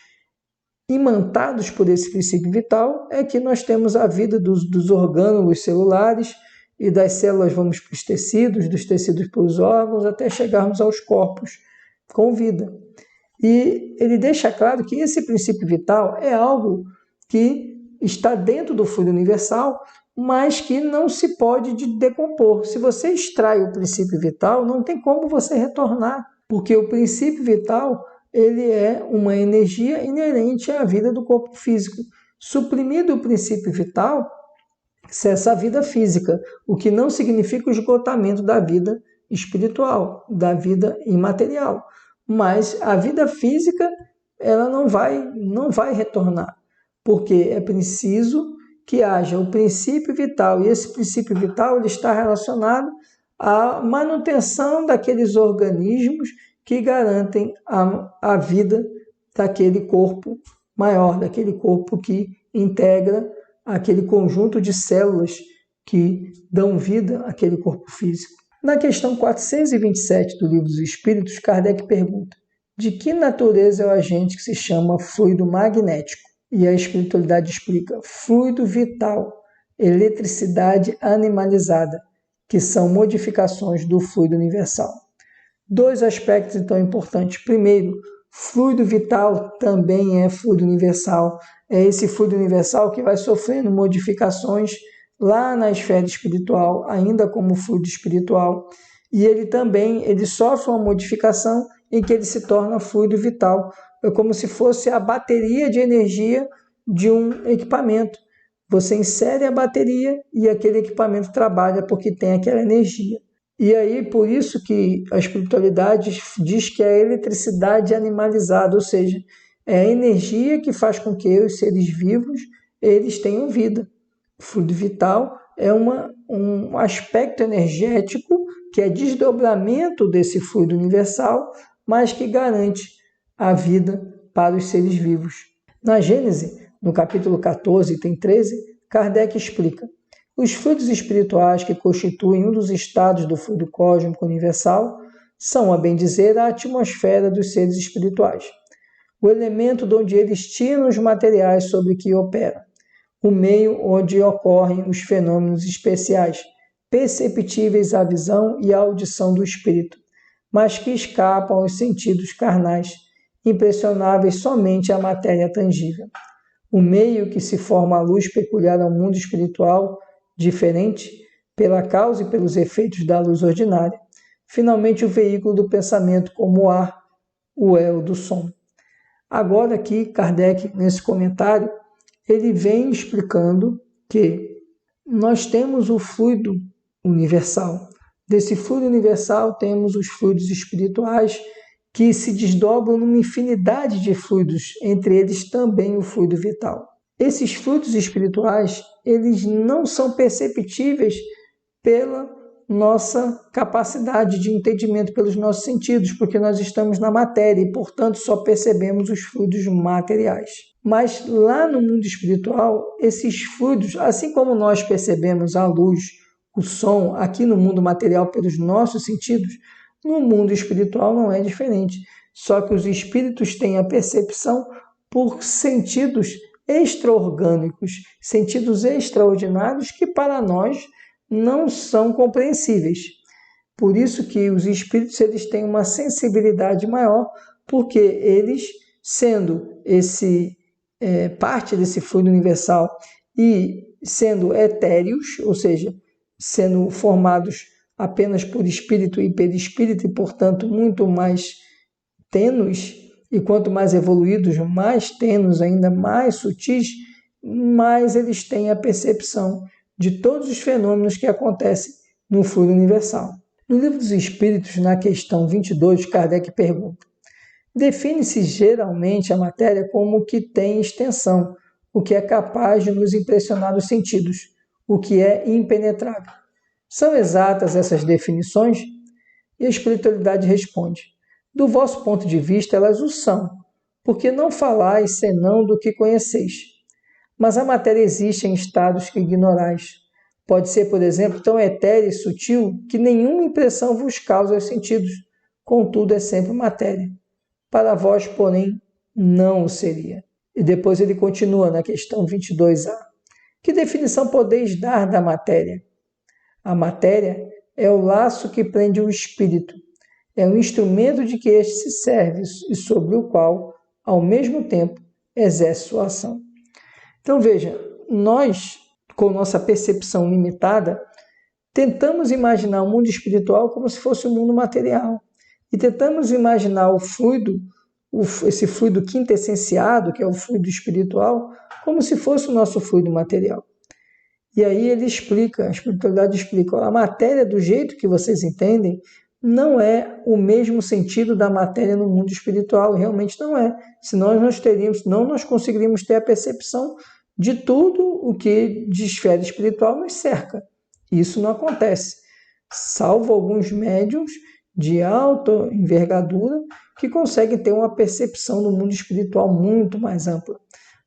imantados por esse princípio vital é que nós temos a vida dos orgânulos celulares, e das células vamos para os tecidos, dos tecidos para os órgãos, até chegarmos aos corpos com vida. E ele deixa claro que esse princípio vital é algo que está dentro do fluido universal, mas que não se pode decompor. Se você extrai o princípio vital, não tem como você retornar, porque o princípio vital ele é uma energia inerente à vida do corpo físico. Suprimido o princípio vital, cessa a vida física, o que não significa o esgotamento da vida espiritual, da vida imaterial. Mas a vida física ela não vai retornar, porque é preciso que haja o princípio vital, e esse princípio vital ele está relacionado à manutenção daqueles organismos que garantem a vida daquele corpo maior, daquele corpo que integra aquele conjunto de células que dão vida àquele corpo físico. Na questão 427 do Livro dos Espíritos, Kardec pergunta: de que natureza é o agente que se chama fluido magnético? E a espiritualidade explica: fluido vital, eletricidade animalizada, que são modificações do fluido universal. Dois aspectos, então, importantes. Primeiro, fluido vital também é fluido universal. É esse fluido universal que vai sofrendo modificações lá na esfera espiritual, ainda como fluido espiritual. E ele sofre uma modificação em que ele se torna fluido vital. É como se fosse a bateria de energia de um equipamento. Você insere a bateria e aquele equipamento trabalha porque tem aquela energia. E aí, por isso que a espiritualidade diz que é a eletricidade animalizada, ou seja, é a energia que faz com que os seres vivos eles tenham vida. O fluido vital é um aspecto energético que é desdobramento desse fluido universal, mas que garante a vida para os seres vivos. Na Gênese, no capítulo 14, item 13, Kardec explica: os fluidos espirituais que constituem um dos estados do fluido cósmico universal são, a bem dizer, a atmosfera dos seres espirituais, o elemento de onde eles tiram os materiais sobre que operam, o meio onde ocorrem os fenômenos especiais, perceptíveis à visão e à audição do espírito, mas que escapam aos sentidos carnais, impressionáveis somente à matéria tangível. O meio que se forma a luz peculiar ao mundo espiritual, diferente pela causa e pelos efeitos da luz ordinária. Finalmente, o veículo do pensamento como o ar, o el do som. Agora aqui, Kardec, nesse comentário, ele vem explicando que nós temos o fluido universal. Desse fluido universal temos os fluidos espirituais que se desdobram numa infinidade de fluidos, entre eles também o fluido vital. Esses fluidos espirituais, eles não são perceptíveis pela nossa capacidade de entendimento, pelos nossos sentidos, porque nós estamos na matéria e, portanto, só percebemos os fluidos materiais. Mas lá no mundo espiritual, esses fluidos, assim como nós percebemos a luz, o som, aqui no mundo material pelos nossos sentidos, no mundo espiritual não é diferente. Só que os espíritos têm a percepção por sentidos extra-orgânicos, sentidos extraordinários que para nós não são compreensíveis. Por isso que os espíritos eles têm uma sensibilidade maior, porque eles, sendo parte desse fluido universal e sendo etéreos, ou seja, sendo formados apenas por espírito e perispírito, e portanto muito mais tênues, e quanto mais evoluídos, mais tênues, ainda mais sutis, mais eles têm a percepção de todos os fenômenos que acontecem no fluido universal. No Livro dos Espíritos, na questão 22, Kardec pergunta: define-se geralmente a matéria como o que tem extensão, o que é capaz de nos impressionar os sentidos, o que é impenetrável. São exatas essas definições? E a espiritualidade responde: do vosso ponto de vista, elas o são, porque não falais senão do que conheceis. Mas a matéria existe em estados que ignorais. Pode ser, por exemplo, tão etérea e sutil que nenhuma impressão vos causa aos sentidos, contudo é sempre matéria. Para vós, porém, não o seria. E depois ele continua na questão 22a. Que definição podeis dar da matéria? A matéria é o laço que prende o espírito, é o instrumento de que este se serve e sobre o qual, ao mesmo tempo, exerce sua ação. Então veja, nós, com nossa percepção limitada, tentamos imaginar o mundo espiritual como se fosse o mundo material. E tentamos imaginar o fluido, esse fluido quintessenciado, que é o fluido espiritual, como se fosse o nosso fluido material. E aí ele explica, a espiritualidade explica, a matéria do jeito que vocês entendem não é o mesmo sentido da matéria no mundo espiritual, realmente não é. Senão nós conseguiríamos ter a percepção de tudo o que de esfera espiritual nos cerca. Isso não acontece, salvo alguns médiuns de alta envergadura que conseguem ter uma percepção do mundo espiritual muito mais ampla.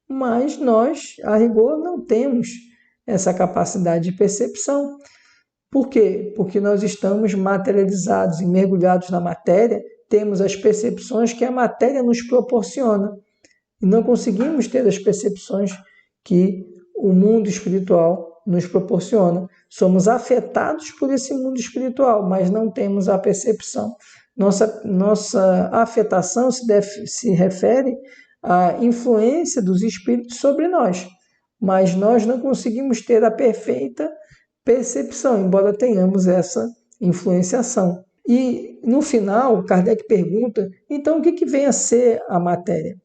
Mas nós, a rigor, não temos essa capacidade de percepção. Por quê? Porque nós estamos materializados e mergulhados na matéria, temos as percepções que a matéria nos proporciona. E não conseguimos ter as percepções que o mundo espiritual nos proporciona. Somos afetados por esse mundo espiritual, mas não temos a percepção. Nossa afetação se refere à influência dos espíritos sobre nós, mas nós não conseguimos ter a perfeita percepção, embora tenhamos essa influenciação. E, no final, Kardec pergunta, então, o que vem a ser a matéria?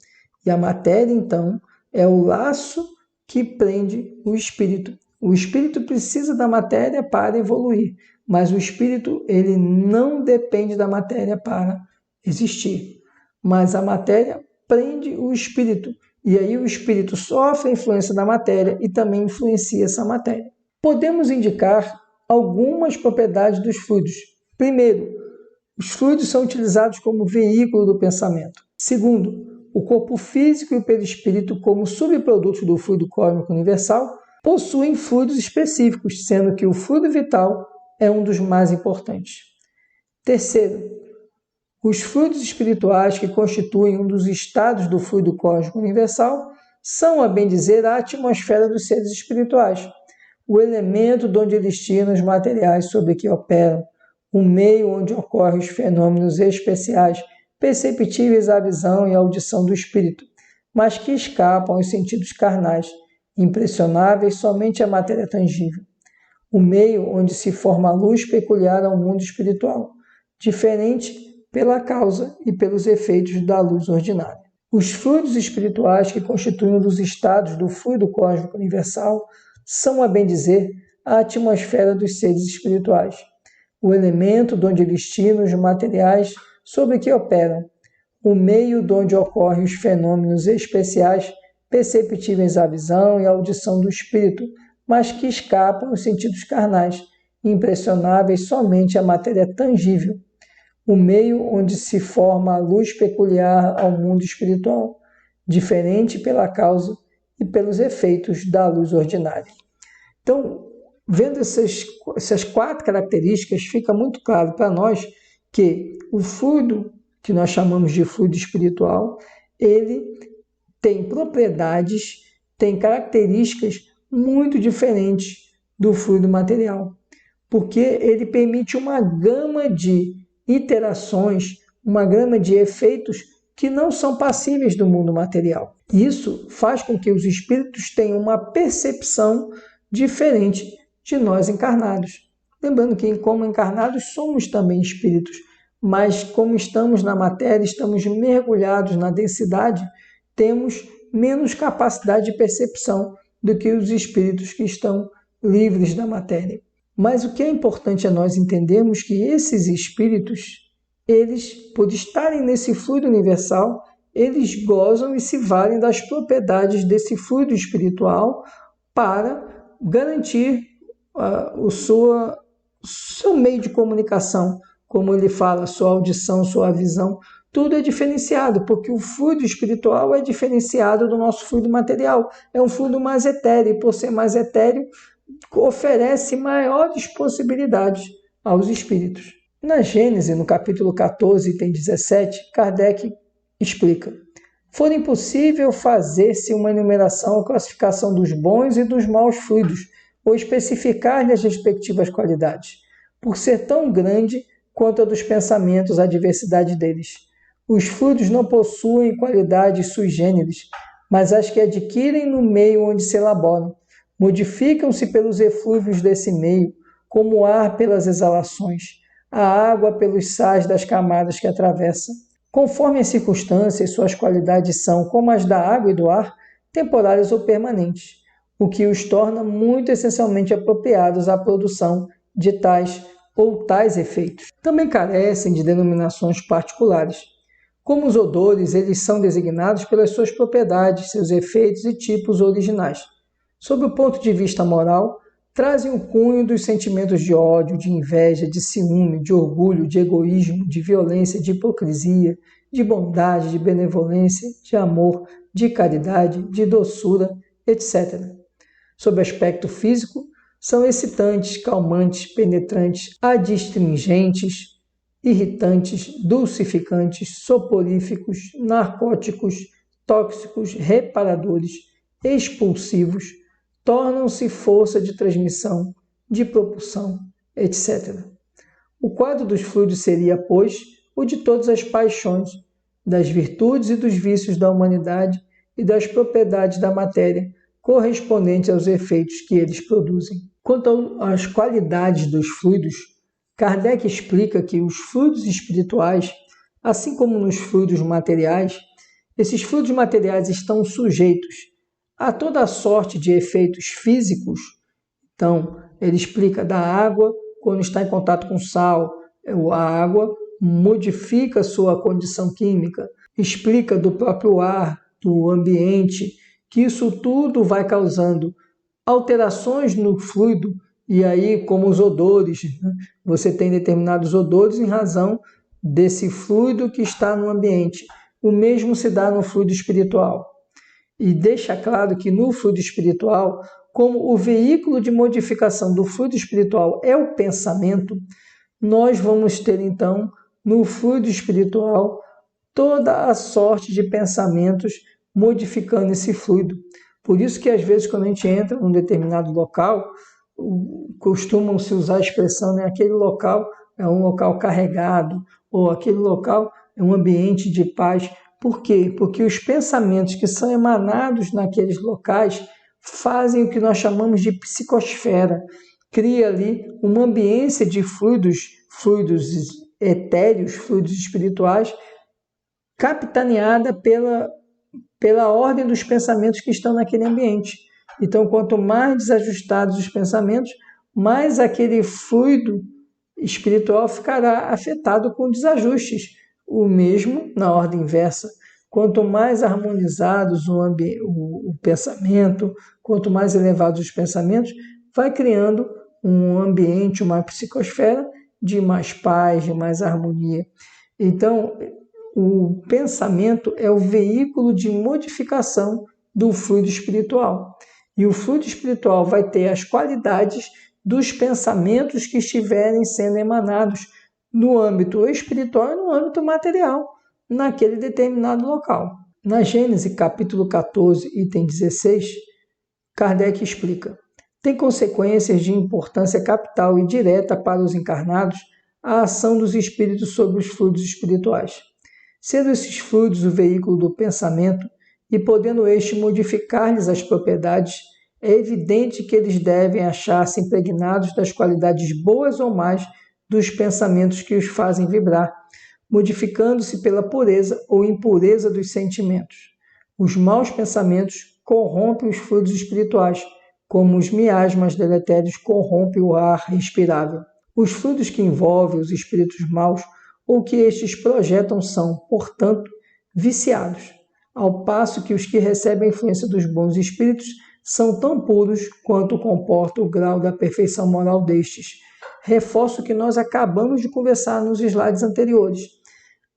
E a matéria, então, é o laço que prende o espírito. O espírito precisa da matéria para evoluir, mas o espírito ele não depende da matéria para existir. Mas a matéria prende o espírito, e aí o espírito sofre a influência da matéria e também influencia essa matéria. Podemos indicar algumas propriedades dos fluidos. Primeiro, os fluidos são utilizados como veículo do pensamento. Segundo, o corpo físico e o perispírito, como subprodutos do fluido cósmico universal, possuem fluidos específicos, sendo que o fluido vital é um dos mais importantes. Terceiro, os fluidos espirituais que constituem um dos estados do fluido cósmico universal são, a bem dizer, a atmosfera dos seres espirituais, o elemento de onde destinam os materiais sobre que operam, o meio onde ocorrem os fenômenos especiais perceptíveis à visão e à audição do espírito, mas que escapam aos sentidos carnais, impressionáveis somente à matéria tangível, o meio onde se forma a luz peculiar ao mundo espiritual, diferente pela causa e pelos efeitos da luz ordinária. Os fluidos espirituais que constituem um dos estados do fluido cósmico universal são, a bem dizer, a atmosfera dos seres espirituais, o elemento de onde destinam os materiais sobre que operam, o meio de onde ocorrem os fenômenos especiais perceptíveis à visão e à audição do espírito, mas que escapam aos sentidos carnais, impressionáveis somente à matéria tangível, o meio onde se forma a luz peculiar ao mundo espiritual, diferente pela causa e pelos efeitos da luz ordinária. Então, vendo essas 4 características, fica muito claro para nós que o fluido, que nós chamamos de fluido espiritual, ele tem propriedades, tem características muito diferentes do fluido material, porque ele permite uma gama de interações, uma gama de efeitos que não são passíveis do mundo material. Isso faz com que os espíritos tenham uma percepção diferente de nós encarnados. Lembrando que, como encarnados, somos também espíritos, mas como estamos na matéria, estamos mergulhados na densidade, temos menos capacidade de percepção do que os espíritos que estão livres da matéria. Mas o que é importante é nós entendermos que esses espíritos, eles, por estarem nesse fluido universal, eles gozam e se valem das propriedades desse fluido espiritual para garantir o seu meio de comunicação, como ele fala, sua audição, sua visão, tudo é diferenciado, porque o fluido espiritual é diferenciado do nosso fluido material. É um fluido mais etéreo, e por ser mais etéreo, oferece maiores possibilidades aos espíritos. Na Gênese, no capítulo 14, item 17, Kardec explica: for impossível fazer-se uma enumeração ou classificação dos bons e dos maus fluidos, ou especificar-lhe as respectivas qualidades, por ser tão grande quanto a dos pensamentos a diversidade deles. Os fluidos não possuem qualidades sui generis, mas as que adquirem no meio onde se elaboram. Modificam-se pelos eflúvios desse meio, como o ar pelas exalações, a água pelos sais das camadas que atravessa. Conforme as circunstâncias, suas qualidades são, como as da água e do ar, temporárias ou permanentes, o que os torna muito essencialmente apropriados à produção de tais ou tais efeitos. Também carecem de denominações particulares. Como os odores, eles são designados pelas suas propriedades, seus efeitos e tipos originais. Sob o ponto de vista moral, trazem o cunho dos sentimentos de ódio, de inveja, de ciúme, de orgulho, de egoísmo, de violência, de hipocrisia, de bondade, de benevolência, de amor, de caridade, de doçura, etc. Sob aspecto físico, são excitantes, calmantes, penetrantes, adstringentes, irritantes, dulcificantes, soporíficos, narcóticos, tóxicos, reparadores, expulsivos, tornam-se força de transmissão, de propulsão, etc. O quadro dos fluidos seria, pois, o de todas as paixões, das virtudes e dos vícios da humanidade e das propriedades da matéria, correspondentes aos efeitos que eles produzem. Quanto às qualidades dos fluidos, Kardec explica que os fluidos espirituais, assim como nos fluidos materiais, esses fluidos materiais estão sujeitos a toda a sorte de efeitos físicos. Então, ele explica da água, quando está em contato com sal, a água modifica sua condição química. Explica do próprio ar, do ambiente, que isso tudo vai causando alterações no fluido, e aí como os odores, né? Você tem determinados odores em razão desse fluido que está no ambiente. O mesmo se dá no fluido espiritual. E deixa claro que no fluido espiritual, como o veículo de modificação do fluido espiritual é o pensamento, nós vamos ter então no fluido espiritual toda a sorte de pensamentos modificando esse fluido. Por isso que às vezes quando a gente entra num determinado local, costumam-se usar a expressão, né, aquele local é um local carregado, ou aquele local é um ambiente de paz. Por quê? Porque os pensamentos que são emanados naqueles locais fazem o que nós chamamos de psicosfera. Cria ali uma ambiência de fluidos etéreos, fluidos espirituais, capitaneada pela ordem dos pensamentos que estão naquele ambiente. Então, quanto mais desajustados os pensamentos, mais aquele fluido espiritual ficará afetado com desajustes. O mesmo na ordem inversa. Quanto mais harmonizados o pensamento, quanto mais elevados os pensamentos, vai criando um ambiente, uma psicosfera de mais paz, de mais harmonia. Então, o pensamento é o veículo de modificação do fluido espiritual. E o fluido espiritual vai ter as qualidades dos pensamentos que estiverem sendo emanados no âmbito espiritual e no âmbito material, naquele determinado local. Na Gênese, capítulo 14, item 16, Kardec explica: tem consequências de importância capital e direta para os encarnados a ação dos espíritos sobre os fluidos espirituais. Sendo esses fluidos o veículo do pensamento e podendo este modificar-lhes as propriedades, é evidente que eles devem achar-se impregnados das qualidades boas ou más dos pensamentos que os fazem vibrar, modificando-se pela pureza ou impureza dos sentimentos. Os maus pensamentos corrompem os fluidos espirituais, como os miasmas deletérios corrompem o ar respirável. Os fluidos que envolvem os espíritos maus ou que estes projetam são, portanto, viciados, ao passo que os que recebem a influência dos bons espíritos são tão puros quanto comporta o grau da perfeição moral destes. Reforço o que nós acabamos de conversar nos slides anteriores.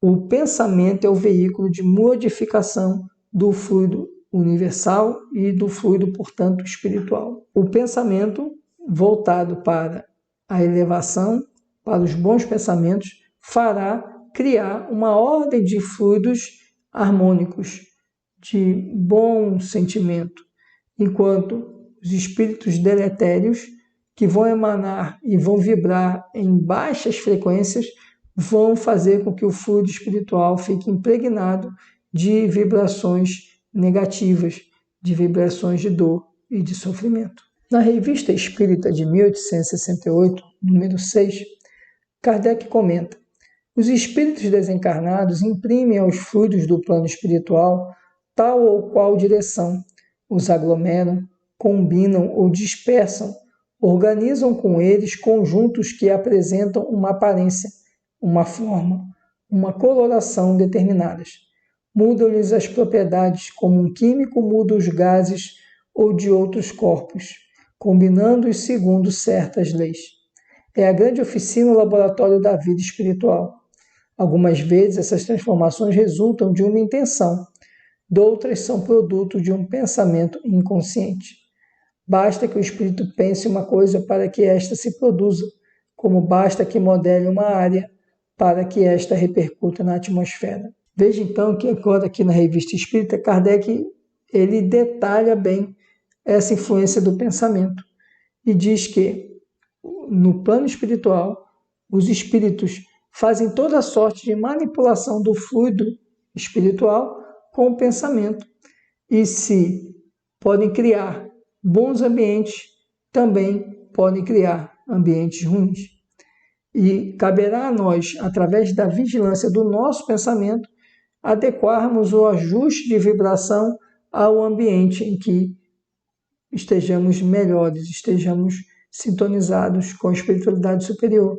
O pensamento é o veículo de modificação do fluido universal e do fluido, portanto, espiritual. O pensamento voltado para a elevação, para os bons pensamentos, fará criar uma ordem de fluidos harmônicos, de bom sentimento, enquanto os espíritos deletérios, que vão emanar e vão vibrar em baixas frequências, vão fazer com que o fluido espiritual fique impregnado de vibrações negativas, de vibrações de dor e de sofrimento. Na Revista Espírita de 1868, número 6, Kardec comenta: os espíritos desencarnados imprimem aos fluidos do plano espiritual tal ou qual direção, os aglomeram, combinam ou dispersam, organizam com eles conjuntos que apresentam uma aparência, uma forma, uma coloração determinadas. Mudam-lhes as propriedades como um químico muda os gases ou de outros corpos, combinando-os segundo certas leis. É a grande oficina ou laboratório da vida espiritual. Algumas vezes essas transformações resultam de uma intenção, outras são produto de um pensamento inconsciente. Basta que o espírito pense uma coisa para que esta se produza, como basta que modele uma área para que esta repercuta na atmosfera. Veja então que agora aqui na Revista Espírita, Kardec ele detalha bem essa influência do pensamento e diz que no plano espiritual os espíritos fazem toda sorte de manipulação do fluido espiritual com o pensamento e se podem criar bons ambientes, também podem criar ambientes ruins. E caberá a nós, através da vigilância do nosso pensamento, adequarmos o ajuste de vibração ao ambiente em que estejamos melhores, estejamos sintonizados com a espiritualidade superior.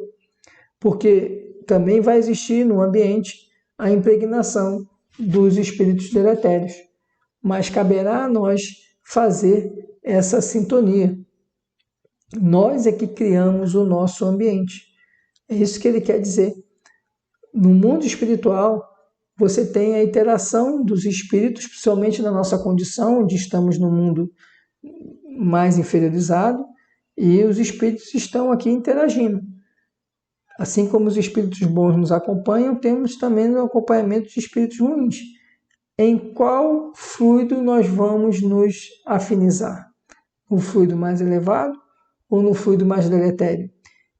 Porque também vai existir no ambiente a impregnação dos espíritos deletérios, mas caberá a nós fazer essa sintonia. Nós é que criamos o nosso ambiente. É isso que ele quer dizer. No mundo espiritual, você tem a interação dos espíritos, principalmente na nossa condição, onde estamos no mundo mais inferiorizado, e os espíritos estão aqui interagindo. Assim como os espíritos bons nos acompanham, temos também o acompanhamento de espíritos ruins. Em qual fluido nós vamos nos afinizar? No fluido mais elevado ou no fluido mais deletério?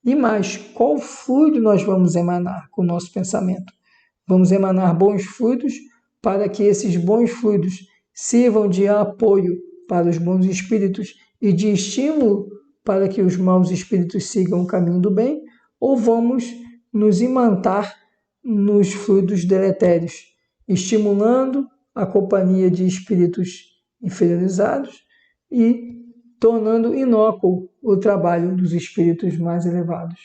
E mais, qual fluido nós vamos emanar com o nosso pensamento? Vamos emanar bons fluidos para que esses bons fluidos sirvam de apoio para os bons espíritos e de estímulo para que os maus espíritos sigam o caminho do bem? Ou vamos nos imantar nos fluidos deletérios, estimulando a companhia de espíritos inferiorizados e tornando inócuo o trabalho dos espíritos mais elevados.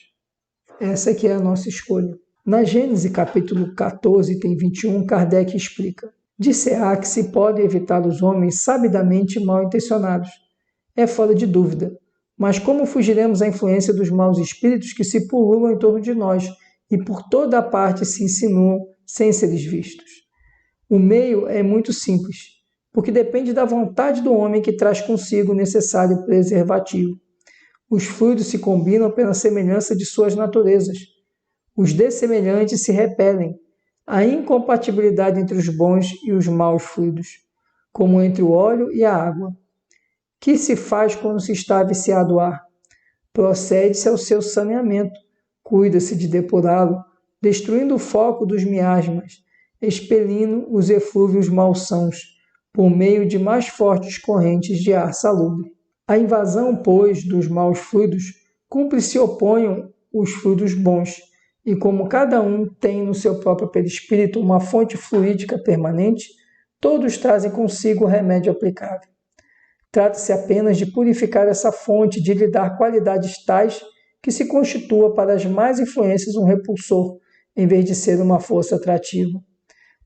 Essa aqui é a nossa escolha. Na Gênesis, capítulo 14, item 21, Kardec explica: dir-se-á que se pode evitar os homens sabidamente mal intencionados. É fora de dúvida. Mas como fugiremos à influência dos maus espíritos que se pululam em torno de nós e por toda a parte se insinuam sem seres vistos? O meio é muito simples, porque depende da vontade do homem que traz consigo o necessário preservativo. Os fluidos se combinam pela semelhança de suas naturezas. Os dessemelhantes se repelem. Há incompatibilidade entre os bons e os maus fluidos, como entre o óleo e a água. Que se faz quando se está viciado o ar? Procede-se ao seu saneamento, cuida-se de depurá-lo, destruindo o foco dos miasmas, expelindo os eflúvios malsãos, por meio de mais fortes correntes de ar salubre. A invasão, pois, dos maus fluidos, cumpre se oponham os fluidos bons, e como cada um tem no seu próprio perispírito uma fonte fluídica permanente, todos trazem consigo o remédio aplicável. Trata-se apenas de purificar essa fonte, de lhe dar qualidades tais que se constitua para as más influências um repulsor, em vez de ser uma força atrativa.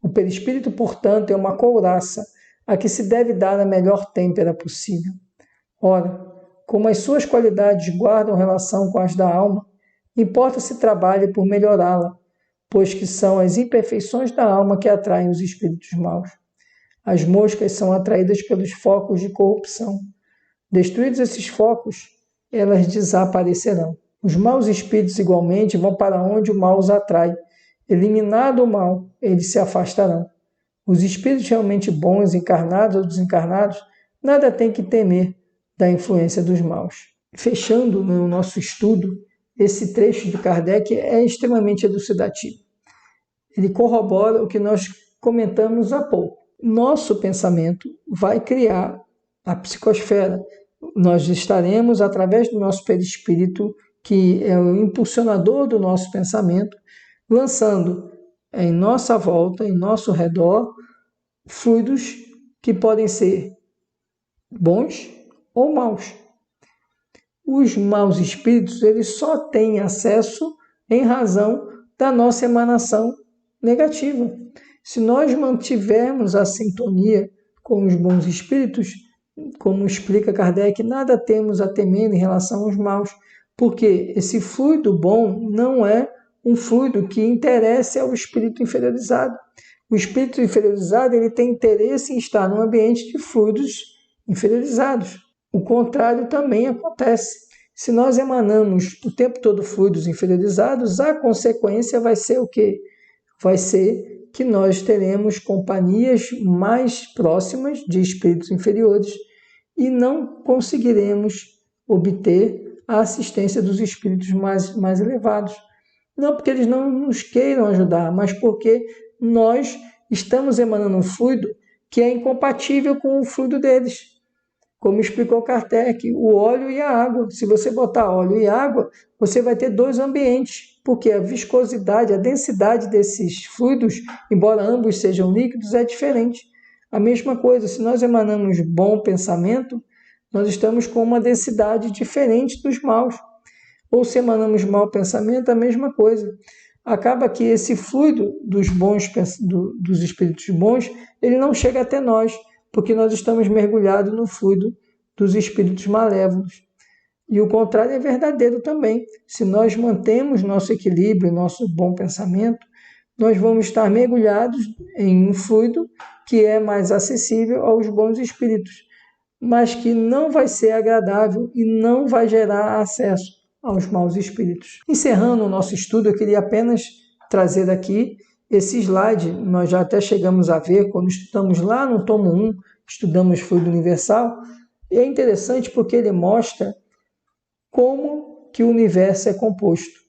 O perispírito, portanto, é uma couraça, a que se deve dar a melhor têmpera possível. Ora, como as suas qualidades guardam relação com as da alma, importa se trabalhe por melhorá-la, pois que são as imperfeições da alma que atraem os espíritos maus. As moscas são atraídas pelos focos de corrupção. Destruídos esses focos, elas desaparecerão. Os maus espíritos, igualmente, vão para onde o mal os atrai. Eliminado o mal, eles se afastarão. Os espíritos realmente bons, encarnados ou desencarnados, nada têm que temer da influência dos maus. Fechando no nosso estudo, esse trecho de Kardec é extremamente elucidativo. Ele corrobora o que nós comentamos há pouco. Nosso pensamento vai criar a psicosfera. Nós estaremos, através do nosso perispírito, que é o impulsionador do nosso pensamento, lançando em nossa volta, em nosso redor, fluidos que podem ser bons ou maus. Os maus espíritos, eles só têm acesso em razão da nossa emanação negativa. Se nós mantivermos a sintonia com os bons espíritos, como explica Kardec, nada temos a temer em relação aos maus, porque esse fluido bom não é um fluido que interesse ao espírito inferiorizado. O espírito inferiorizado, ele tem interesse em estar num ambiente de fluidos inferiorizados. O contrário também acontece. Se nós emanamos o tempo todo fluidos inferiorizados, a consequência vai ser o quê? Vai ser que nós teremos companhias mais próximas de espíritos inferiores e não conseguiremos obter a assistência dos espíritos mais elevados. Não porque eles não nos queiram ajudar, mas porque nós estamos emanando um fluido que é incompatível com o fluido deles. Como explicou Kardec, o óleo e a água. Se você botar óleo e água, você vai ter dois ambientes, porque a viscosidade, a densidade desses fluidos, embora ambos sejam líquidos, é diferente. A mesma coisa, se nós emanamos bom pensamento, nós estamos com uma densidade diferente dos maus. Ou se emanamos mau pensamento, a mesma coisa. Acaba que esse fluido dos espíritos bons, ele não chega até nós, porque nós estamos mergulhados no fluido dos espíritos malévolos. E o contrário é verdadeiro também. Se nós mantemos nosso equilíbrio, nosso bom pensamento, nós vamos estar mergulhados em um fluido que é mais acessível aos bons espíritos, mas que não vai ser agradável e não vai gerar acesso aos maus espíritos. Encerrando o nosso estudo, eu queria apenas trazer aqui esse slide. Nós já até chegamos a ver quando estudamos lá no tomo 1, estudamos fluido universal, e é interessante porque ele mostra como que o universo é composto.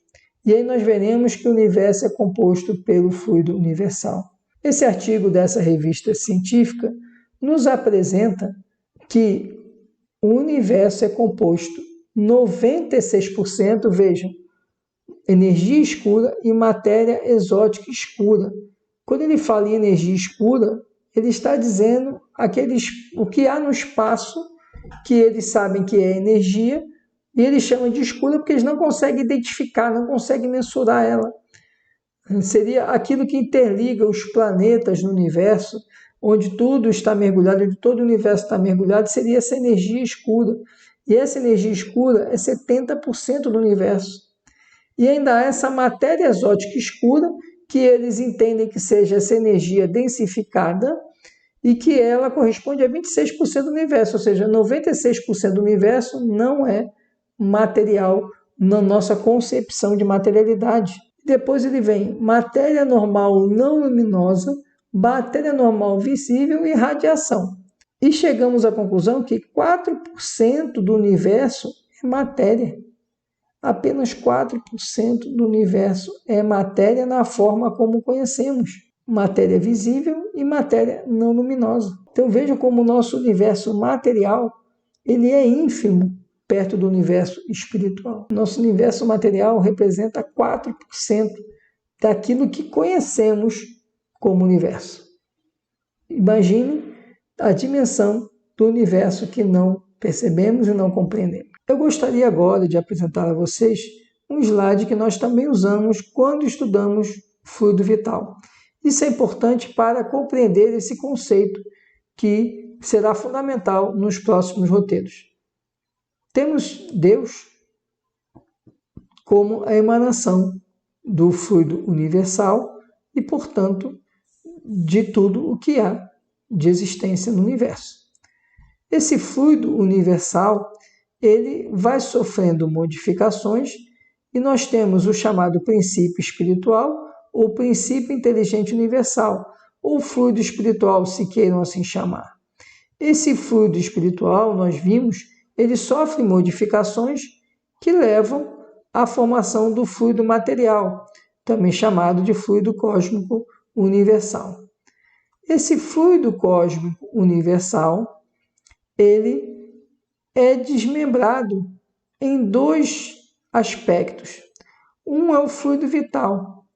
E aí nós veremos que o universo é composto pelo fluido universal. Esse artigo dessa revista científica nos apresenta que o universo é composto 96%, vejam, energia escura e matéria exótica escura. Quando ele fala em energia escura, ele está dizendo o que há no espaço, que eles sabem que é energia, e eles chamam de escura porque eles não conseguem identificar, não conseguem mensurar ela. Seria aquilo que interliga os planetas no universo, onde tudo está mergulhado, onde todo o universo está mergulhado, seria essa energia escura. E essa energia escura é 70% do universo. E ainda há essa matéria exótica escura, que eles entendem que seja essa energia densificada e que ela corresponde a 26% do universo, ou seja, 96% do universo não é material na nossa concepção de materialidade. Depois ele vem matéria normal não luminosa, matéria normal visível e radiação. E chegamos à conclusão que 4% do universo é matéria. Apenas 4% do universo é matéria na forma como conhecemos. Matéria visível e matéria não luminosa. Então vejam como o nosso universo material ele é ínfimo perto do universo espiritual. Nosso universo material representa 4% daquilo que conhecemos como universo. Imagine a dimensão do universo que não percebemos e não compreendemos. Eu gostaria agora de apresentar a vocês um slide que nós também usamos quando estudamos fluido vital. Isso é importante para compreender esse conceito que será fundamental nos próximos roteiros. Temos Deus como a emanação do fluido universal e, portanto, de tudo o que há de existência no universo. Esse fluido universal, ele vai sofrendo modificações e nós temos o chamado princípio espiritual ou princípio inteligente universal, ou fluido espiritual, se queiram assim chamar. Esse fluido espiritual, nós vimos, ele sofre modificações que levam à formação do fluido material, também chamado de fluido cósmico universal. Esse fluido cósmico universal, ele é desmembrado em dois aspectos. Um é o fluido vital.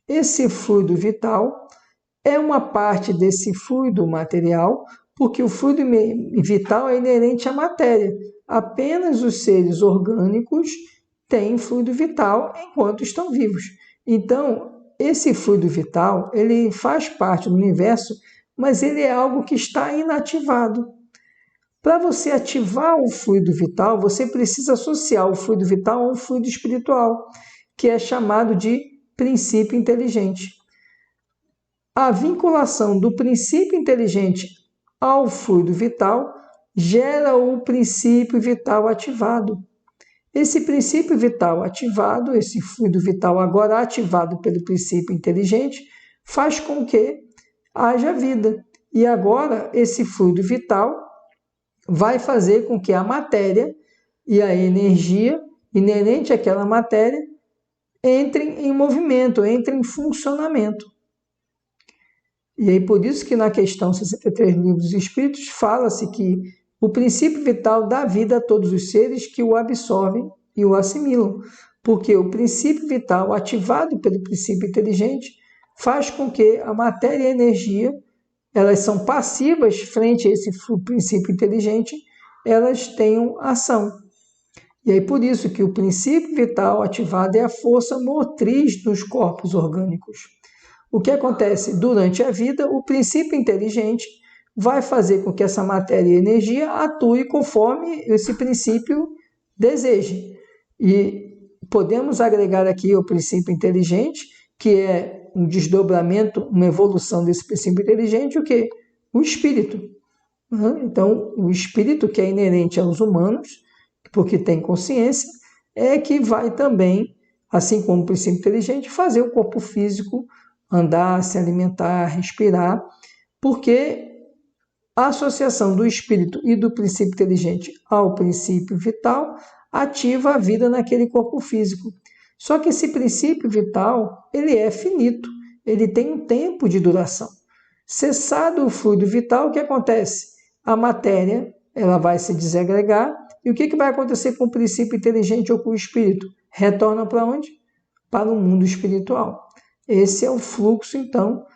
Esse fluido vital é uma parte desse fluido material, porque o fluido vital é inerente à matéria. Apenas os seres orgânicos têm fluido vital enquanto estão vivos. Então, esse fluido vital, ele faz parte do universo, mas ele é algo que está inativado. Para você ativar o fluido vital, você precisa associar o fluido vital a um fluido espiritual, que é chamado de princípio inteligente. A vinculação do princípio inteligente ao fluido vital gera o princípio vital ativado. Esse princípio vital ativado, esse fluido vital agora ativado pelo princípio inteligente, faz com que haja vida. E agora esse fluido vital vai fazer com que a matéria e a energia inerente àquela matéria entrem em movimento, entrem em funcionamento. E aí por isso que na questão 63 do Livro dos Espíritos fala-se que o princípio vital dá vida a todos os seres que o absorvem e o assimilam, porque o princípio vital ativado pelo princípio inteligente faz com que a matéria e a energia, elas são passivas frente a esse princípio inteligente, elas tenham ação. E aí por isso que o princípio vital ativado é a força motriz dos corpos orgânicos. O que acontece? Durante a vida, o princípio inteligente vai fazer com que essa matéria e energia atue conforme esse princípio deseje. E podemos agregar aqui o princípio inteligente, que é um desdobramento, uma evolução desse princípio inteligente, o quê? O espírito. Então, o espírito que é inerente aos humanos, porque tem consciência, é que vai também, assim como o princípio inteligente, fazer o corpo físico andar, se alimentar, respirar, porque a associação do espírito e do princípio inteligente ao princípio vital ativa a vida naquele corpo físico. Só que esse princípio vital, ele é finito, ele tem um tempo de duração. Cessado o fluido vital, o que acontece? A matéria, ela vai se desagregar, e o que vai acontecer com o princípio inteligente ou com o espírito? Retorna para onde? Para o mundo espiritual. Esse é o fluxo, então,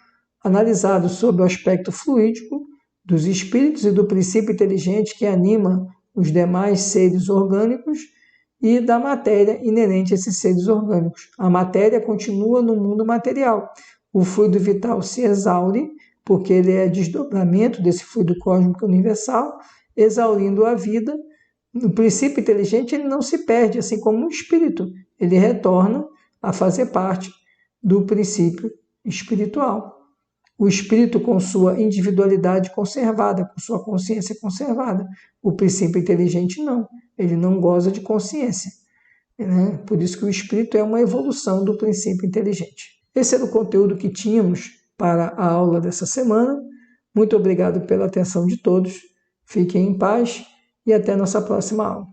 analisado sob o aspecto fluídico dos espíritos e do princípio inteligente que anima os demais seres orgânicos e da matéria inerente a esses seres orgânicos. A matéria continua no mundo material. O fluido vital se exaure, porque ele é desdobramento desse fluido cósmico universal, exaurindo a vida. O princípio inteligente ele não se perde, assim como o espírito. Ele retorna a fazer parte do princípio espiritual. O espírito com sua individualidade conservada, com sua consciência conservada. O princípio inteligente não, ele não goza de consciência. Por isso que o espírito é uma evolução do princípio inteligente. Esse era o conteúdo que tínhamos para a aula dessa semana. Muito obrigado pela atenção de todos. Fiquem em paz e até nossa próxima aula.